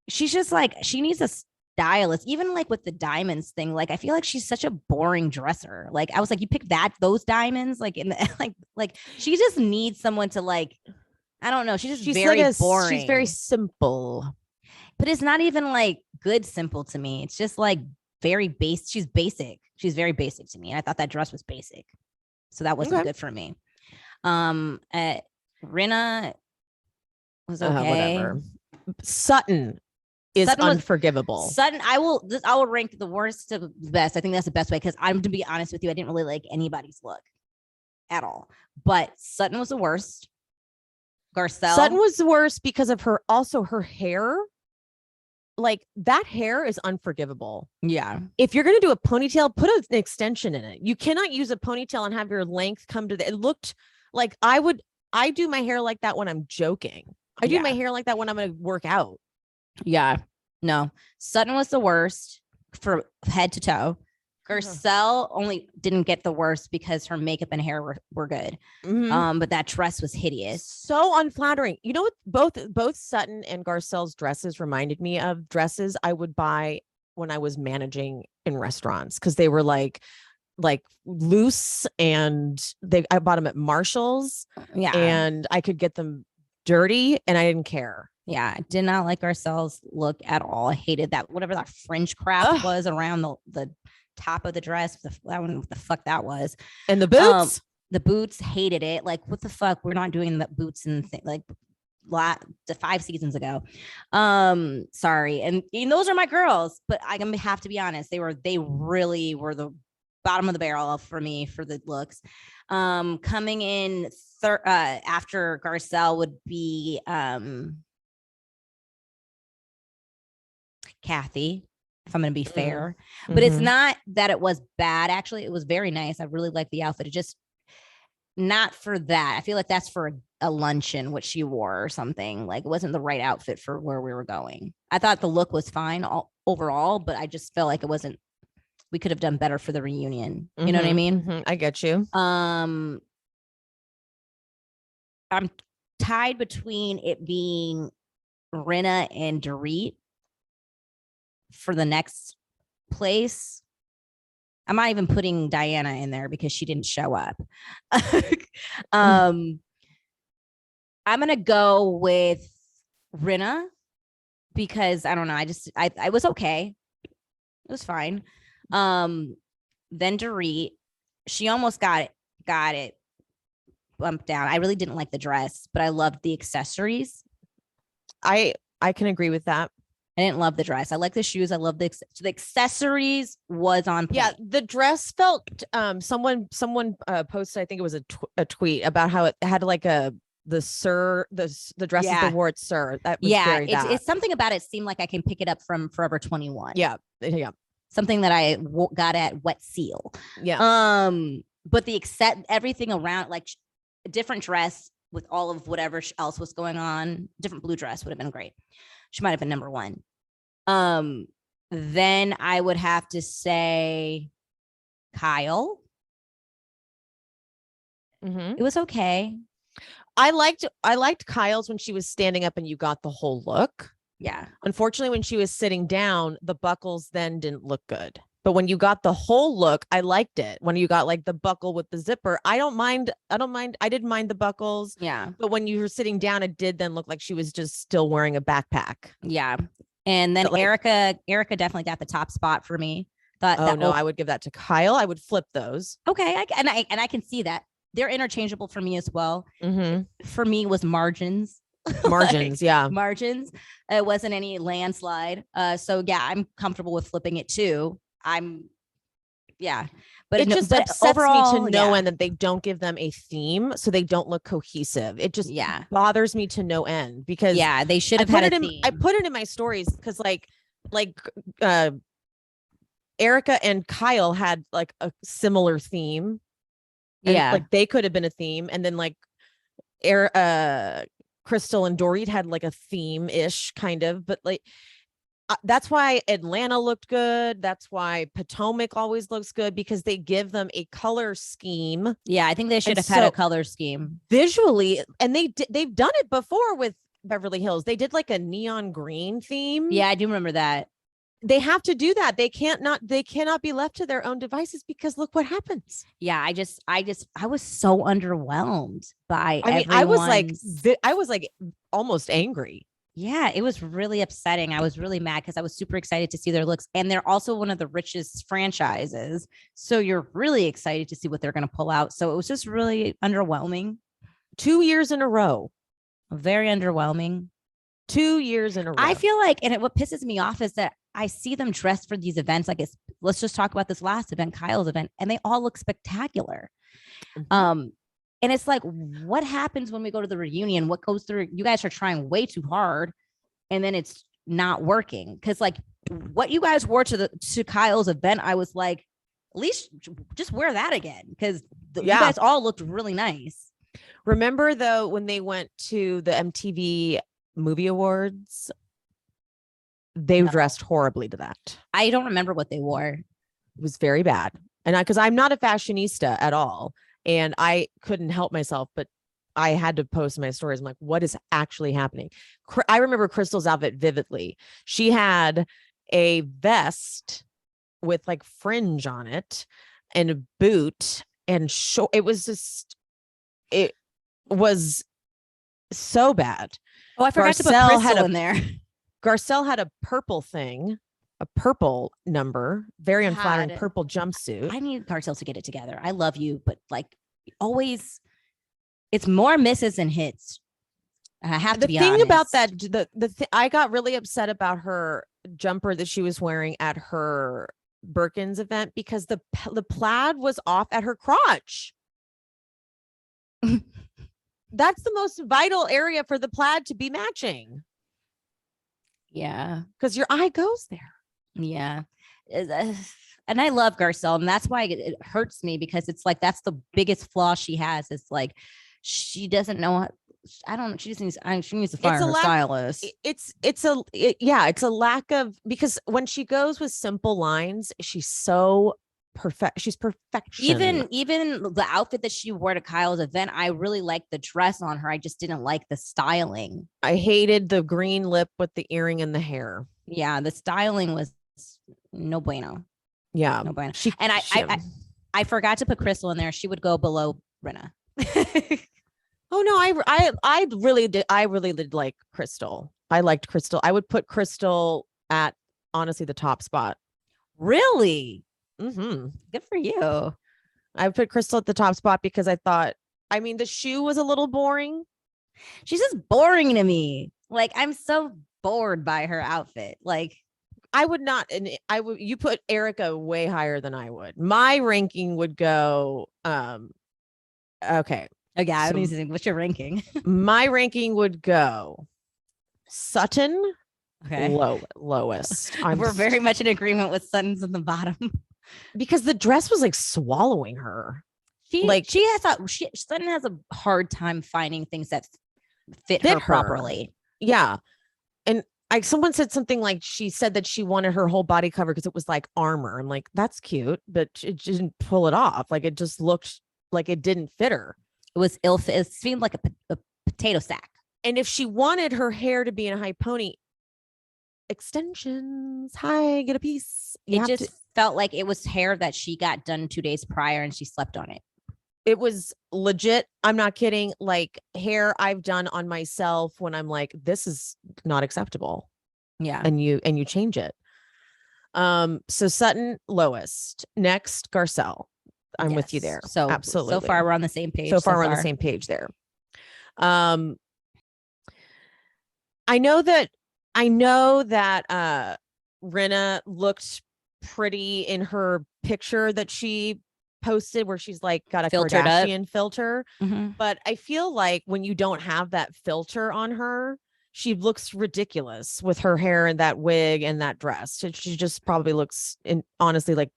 she's just like, she needs a stylist. Even like with the diamonds thing, like I feel like she's such a boring dresser. Like I was like, you picked those diamonds, like in the like she just needs someone to like, I don't know. She's very like boring. She's very simple, but it's not even like good simple to me. It's just like very base. She's basic. She's very basic to me. And I thought that dress was basic. So that wasn't good for me. Rinna was okay. Whatever. Sutton is unforgivable. Sutton, I will rank the worst to the best. I think that's the best way because I'm to be honest with you, I didn't really like anybody's look at all. But Sutton was the worst. Garcelle. Sutton was the worst because of her hair. Like that hair is unforgivable. Yeah. If you're going to do a ponytail, put an extension in it. You cannot use a ponytail and have your length come to it looked like I do my hair like that when I'm joking. I do my hair like that when I'm going to work out. Yeah. No. Sutton was the worst for head to toe. Garcelle only didn't get the worst because her makeup and hair were good. Mm-hmm. But that dress was hideous. So unflattering. You know what? Both Sutton and Garcelle's dresses reminded me of dresses I would buy when I was managing in restaurants because they were like loose and I bought them at Marshall's. Yeah. And I could get them dirty and I didn't care. Yeah. I did not like Garcelle's look at all. I hated that. Whatever that fringe crap was around the top of the dress. I don't know what the fuck that was. And the boots? The boots, hated it. Like, what the fuck? We're not doing the boots and like 5 seasons ago. Sorry. And those are my girls, but I have to be honest. They really were the bottom of the barrel for me for the looks. Coming in after Garcelle would be Kathy, if I'm going to be fair. But it's not that it was bad. Actually, it was very nice. I really liked the outfit. It just, not for that. I feel like that's for a luncheon, what she wore or something. Like it wasn't the right outfit for where we were going. I thought the look was fine overall, but I just felt like it wasn't. We could have done better for the reunion. You know what I mean? I get you. I'm tied between it being Rinna and Dorit for the next place. I'm not even putting Diana in there because she didn't show up. I'm gonna go with Rinna because I don't know. I was okay. It was fine. Then Dorit, she almost got it bumped down. I really didn't like the dress, but I loved the accessories. I can agree with that. I didn't love the dress. I like the shoes. I love the accessories was on point. Yeah, the dress felt someone posted, I think it was a tweet about how it had like the dresses they wore at Sir. That was very it's something about it seemed like I can pick it up from Forever 21. Yeah. Something that I got at Wet Seal. Yeah. But everything around, like a different dress with all of whatever else was going on, different blue dress would have been great. She might have been number one. Then I would have to say Kyle. Mm-hmm. It was okay. I liked Kyle's when she was standing up and you got the whole look. Yeah. Unfortunately, when she was sitting down, the buckles then didn't look good. But when you got the whole look, I liked it. When you got like the buckle with the zipper, I didn't mind. I didn't mind the buckles. Yeah. But when you were sitting down, it did then look like she was just still wearing a backpack. Yeah. And then Erika definitely got the top spot for me. I would give that to Kyle. I would flip those. Okay. I can see that. They're interchangeable for me as well. Mm-hmm. For me, was margins. Margins, yeah. Margins. It wasn't any landslide. So yeah, I'm comfortable with flipping it too. But it just upsets overall, me to no end that they don't give them a theme so they don't look cohesive. It just bothers me to no end because they should have had a theme. I put it in my stories because like Erika and Kyle had like a similar theme. And like they could have been a theme, and then like Crystal and Dorit had like a theme-ish kind of, but like that's why Atlanta looked good. That's why Potomac always looks good because they give them a color scheme. Yeah, I think they should have had a color scheme visually, and they've done it before with Beverly Hills. They did like a neon green theme. Yeah, I do remember that. They have to do that. They cannot be left to their own devices because look what happens. Yeah, I was so underwhelmed by I was like almost angry. Yeah, it was really upsetting. I was really mad because I was super excited to see their looks. And they're also one of the richest franchises. So you're really excited to see what they're going to pull out. So it was just really underwhelming. 2 years in a row. Very underwhelming. 2 years in a row. I feel like, and what pisses me off is that I see them dressed for these events. Like let's just talk about this last event, Kyle's event, and they all look spectacular. Mm-hmm. And it's like, what happens when we go to the reunion? What goes through? You guys are trying way too hard, and then it's not working. Because like what you guys wore to Kyle's event, I was like, at least just wear that again, because you guys all looked really nice. Remember though when they went to the MTV Movie Awards, they dressed horribly to that. I don't remember what they wore. It was very bad, and because I'm not a fashionista at all. And I couldn't help myself, but I had to post my stories. I'm like, what is actually happening? I remember Crystal's outfit vividly. She had a vest with like fringe on it and a boot and it was so bad. Oh, I forgot to put Crystal in there. Garcelle had a purple thing. A purple number, very unflattering purple jumpsuit. I need Garcelle to get it together. I love you, but like always, it's more misses than hits. I have to be honest. The thing about that, I got really upset about her jumper that she was wearing at her Birkins event because the plaid was off at her crotch. That's the most vital area for the plaid to be matching. Yeah, because your eye goes there. Yeah. And I love Garcelle, and that's why it hurts me, because it's like that's the biggest flaw she has. It's like she doesn't know. I don't know. She just needs. She needs to fire her stylist. It's a lack of, because when she goes with simple lines, she's so perfect. She's perfection. Even the outfit that she wore to Kyle's event, I really liked the dress on her. I just didn't like the styling. I hated the green lip with the earring and the hair. Yeah, the styling was no bueno. Yeah, no bueno. I forgot to put Crystal in there. She would go below Rinna. Oh no, I really did like Crystal. I liked Crystal. I would put Crystal at, honestly, the top spot. Really? Mm-hmm. Good for you. I would put Crystal at the top spot because I thought, I mean, the shoe was a little boring. She's just boring to me. Like, I'm so bored by her outfit. Like, I would not, and I would, you put Erika way higher than I would. My ranking would go, okay. Okay, I don't need to think. What's your ranking? My ranking would go Sutton, okay, lowest. We're very much in agreement with Sutton's in the bottom, because the dress was like swallowing her. Sutton has a hard time finding things that fit her properly. Yeah, and someone said something like, she said that she wanted her whole body covered because it was like armor. I'm like, that's cute, but it didn't pull it off. Like, it just looked like it didn't fit her. It was ill fit. It seemed like a potato sack. And if she wanted her hair to be in a high pony, extensions, get a piece. It just felt like it was hair that she got done 2 days prior and she slept on it. It was legit. I'm not kidding. Like, hair I've done on myself when I'm like, this is not acceptable. Yeah. And you change it. So Sutton, lowest. Next, Garcelle. I'm with you there. So absolutely. So far, we're on the same page. So far, we're on the same page there. I know that Rinna looked pretty in her picture that she posted, where she's like got a filtered Kardashian filter. Mm-hmm. But I feel like when you don't have that filter on her, she looks ridiculous with her hair and that wig and that dress. She just probably looks, honestly, like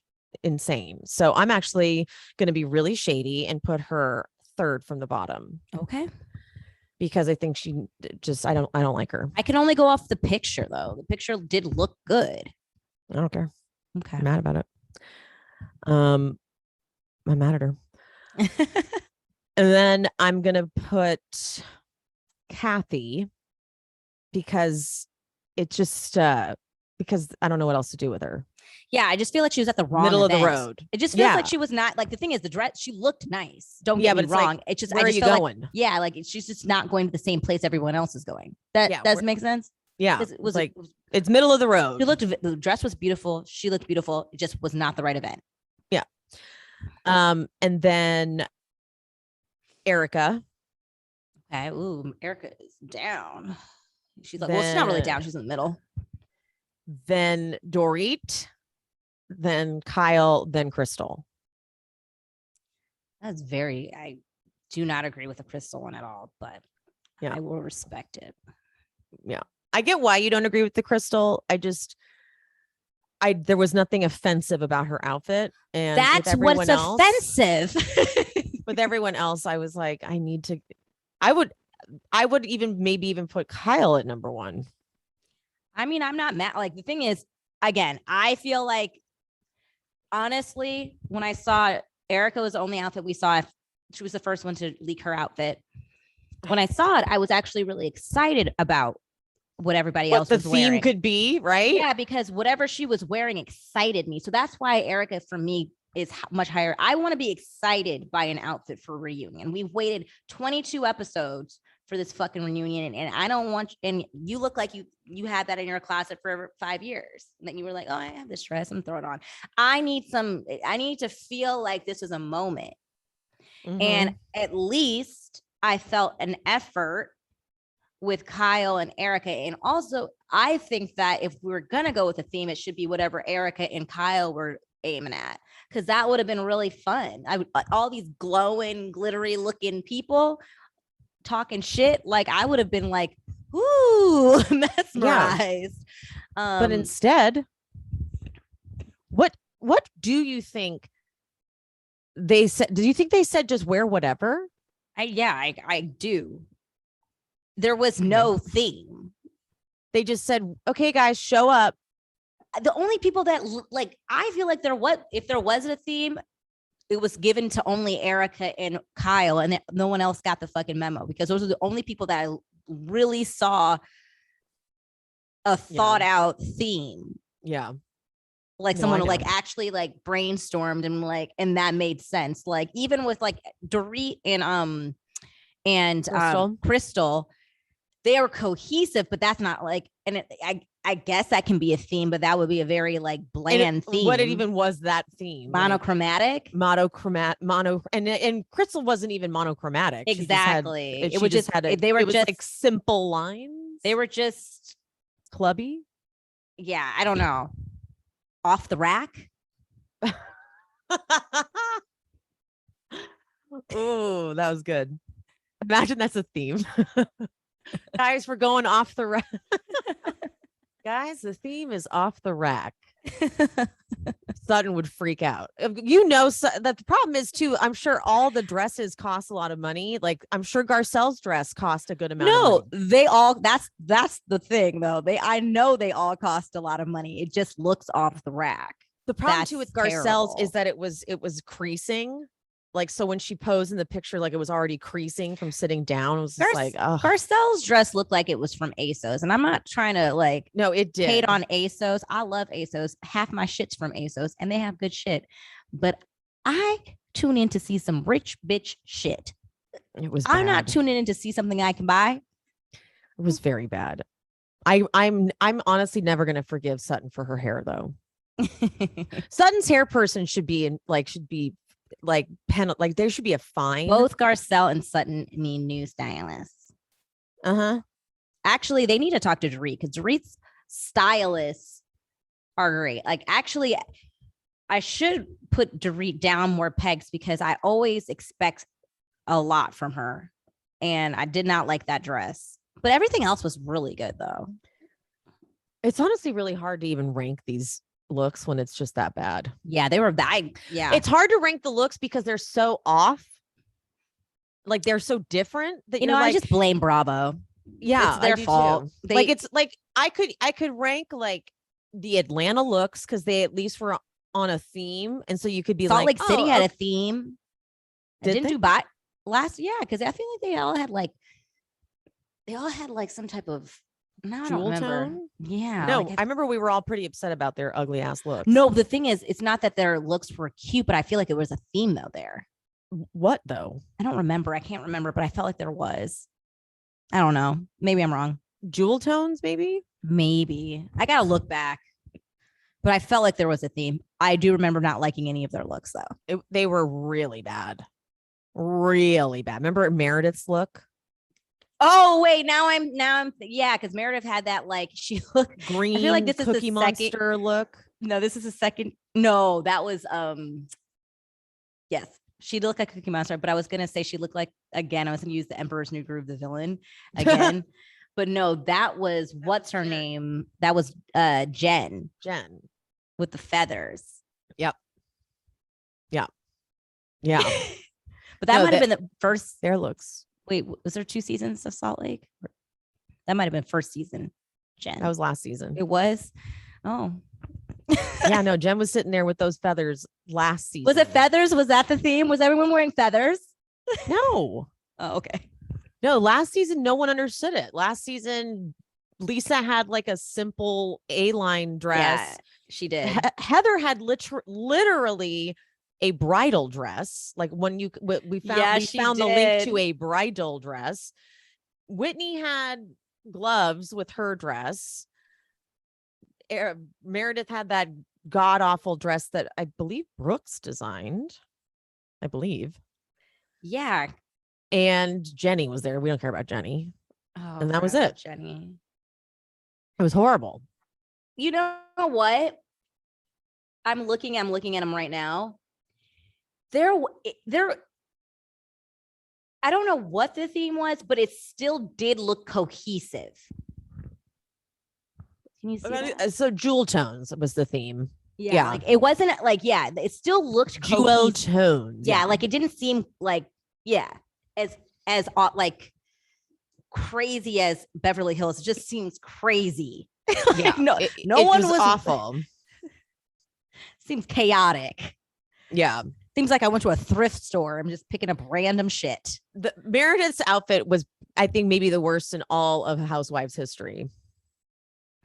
insane. So I'm actually going to be really shady and put her third from the bottom. Okay. Because I think she just, I don't like her. I can only go off the picture, though. The picture did look good. I don't care. Okay. I'm mad about it. I'm mad at her. And then I'm going to put Kathy, because it just, because I don't know what else to do with her. Yeah, I just feel like she was at the wrong middle event. of the road. It just feels like she was not, like, the thing is, the dress, she looked nice. Don't get me wrong. Like, it's just, where are you going? Like she's just not going to the same place everyone else is going. That does make sense. Yeah, it's middle of the road. The dress was beautiful. She looked beautiful. It just was not the right event. Yeah. And then Erika. Okay. Ooh, Erika is down. She's like, well, she's not really down. She's in the middle. Then Dorit, then Kyle, then Crystal. I do not agree with the Crystal one at all, but yeah, I will respect it. Yeah. I get why you don't agree with the Crystal. There was nothing offensive about her outfit. And that's what's offensive. With everyone else, I was like, I would even put Kyle at number one. I mean, I'm not mad. Like, the thing is, again, I feel like, honestly, when I saw Erika was the only outfit we saw. She was the first one to leak her outfit. When I saw it, I was actually really excited about what everybody else was wearing. The theme could be, right? Yeah, because whatever she was wearing excited me. So that's why Erika, for me, is much higher. I want to be excited by an outfit for a reunion. We've waited 22 episodes for this fucking reunion, and I don't want, and you look like you had that in your closet for 5 years, and then you were like, oh, I have this dress, I'm throwing it on. I need to feel like this is a moment. Mm-hmm. And at least I felt an effort with Kyle and Erika. And also, I think that if we're gonna go with a theme, it should be whatever Erika and Kyle were aiming at, because that would have been really fun. All these glowing, glittery looking people talking shit, like I would have been like, ooh, mesmerized. But instead, what what do you think they said? Do you think they said just wear whatever? I do. There was no theme. They just said, okay, guys, show up. The only people that like, I feel like if there wasn't a theme, it was given to only Erika and Kyle, and no one else got the fucking memo, because those are the only people that I really saw a thought out theme. Yeah. Like someone like actually like brainstormed and that made sense. Like even with like Dorit and Crystal, they are cohesive, but that's not like, and I guess that can be a theme, but that would be a very like bland theme. What it even was that theme? Monochromatic? And Crystal wasn't even monochromatic. Exactly. It was just like simple lines. They were just clubby. Yeah, I don't know. Off the rack. Oh, that was good. Imagine that's a theme. Guys, we're going off the rack. Guys, the theme is off the rack. Sutton would freak out. You know, that the problem is too, I'm sure all the dresses cost a lot of money. Like I'm sure Garcelle's dress cost a good amount of money. They all, that's the thing though. I know they all cost a lot of money. It just looks off the rack. The problem too with Garcelle's is that it was creasing. Like, so when she posed in the picture, like it was already creasing from sitting down. It was just like, oh. Garcelle's dress looked like it was from ASOS. And I'm not trying to like, no, it did hate on ASOS. I love ASOS. Half my shit's from ASOS and they have good shit. But I tune in to see some rich bitch shit. It was bad. I'm not tuning in to see something I can buy. It was very bad. I'm honestly never going to forgive Sutton for her hair though. Sutton's hair person should be there should be a fine. Both Garcelle and Sutton need new stylists. Actually, they need to talk to Dorit because Dorit's stylists are great. Like, actually, I should put Dorit down more pegs because I always expect a lot from her, and I did not like that dress. But everything else was really good, though. It's honestly really hard to even rank these looks when it's just that bad. Yeah, they were bad. Yeah, it's hard to rank the looks because they're so off. Like they're so different that I just blame Bravo. Yeah, it's their fault. It's like I could rank like the Atlanta looks because they at least were on a theme, and so you could be Salt Lake City had a theme. Didn't Dubai last? Yeah, because I feel like they all had like some type of. No, I don't remember. Tone? Yeah. No, I remember we were all pretty upset about their ugly ass looks. No, the thing is, it's not that their looks were cute, but I feel like it was a theme though there. What though? I don't remember. I can't remember, but I felt like there was. I don't know. Maybe I'm wrong. Jewel tones, maybe? Maybe. I got to look back. But I felt like there was a theme. I do remember not liking any of their looks though. They were really bad. Really bad. Remember Meredith's look? Oh wait, now I'm yeah, because Meredith had that like she looked green. I feel like this is Cookie the Monster second look. No, this is the second. No, that was yes, she looked like Cookie Monster, but I was gonna say she looked like again. I was gonna use the Emperor's New Groove, the villain again, but no, that was what's her name? That was Jen with the feathers. Yep. But that might have been the first. Their looks. Wait, was there 2 seasons of Salt Lake? That might have been first season, Jen. That was last season. It was? Oh. Yeah, no, Jen was sitting there with those feathers last season. Was it feathers? Was that the theme? Was everyone wearing feathers? No. Oh, okay. No, last season, no one understood it. Last season, Lisa had like a simple A-line dress. Yeah, she did. Heather had literally a bridal dress. Like when we found the link to a bridal dress. Whitney had gloves with her dress. Meredith had that god awful dress that I believe Brooks designed. I believe. Yeah. And Jenny was there. We don't care about Jenny. Oh, and that was it. Jenny. It was horrible. You know what? I'm looking at them right now. There, I don't know what the theme was, but it still did look cohesive. Can you see that? So jewel tones was the theme. Yeah, like it wasn't like, it still looked dual tones. Yeah, like it didn't seem like, as like crazy as Beverly Hills. It just seems crazy. Yeah, no one was awful. Seems chaotic. Yeah. Seems like I went to a thrift store. I'm just picking up random shit. The Meredith's outfit was, I think, maybe the worst in all of Housewives history.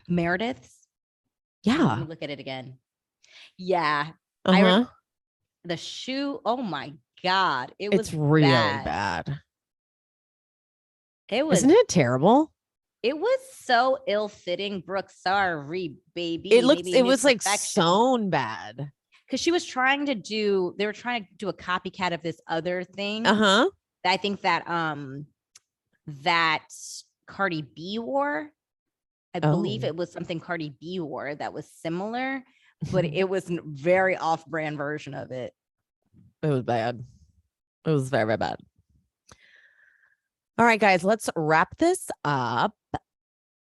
Meredith's? Yeah. Let me look at it again. Yeah. The shoe. Oh my God. It's really bad. It was. Isn't it terrible? It was so ill-fitting. Brooke, sorry, baby. It was like sewn bad. Because they were trying to do a copycat of this other thing. I think that that Cardi B wore. I believe it was something Cardi B wore that was similar, but it was a very off-brand version of it. It was bad. It was very, very bad. All right, guys, let's wrap this up.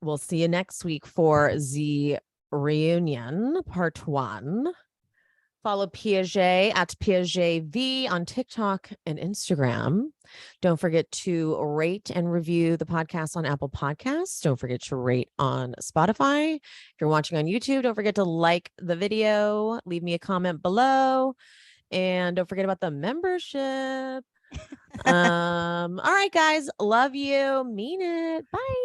We'll see you next week for the reunion, part 1. Follow Piaget at PiagetV on TikTok and Instagram. Don't forget to rate and review the podcast on Apple Podcasts. Don't forget to rate on Spotify. If you're watching on YouTube, don't forget to like the video. Leave me a comment below. And don't forget about the membership. All right, guys. Love you. Mean it. Bye.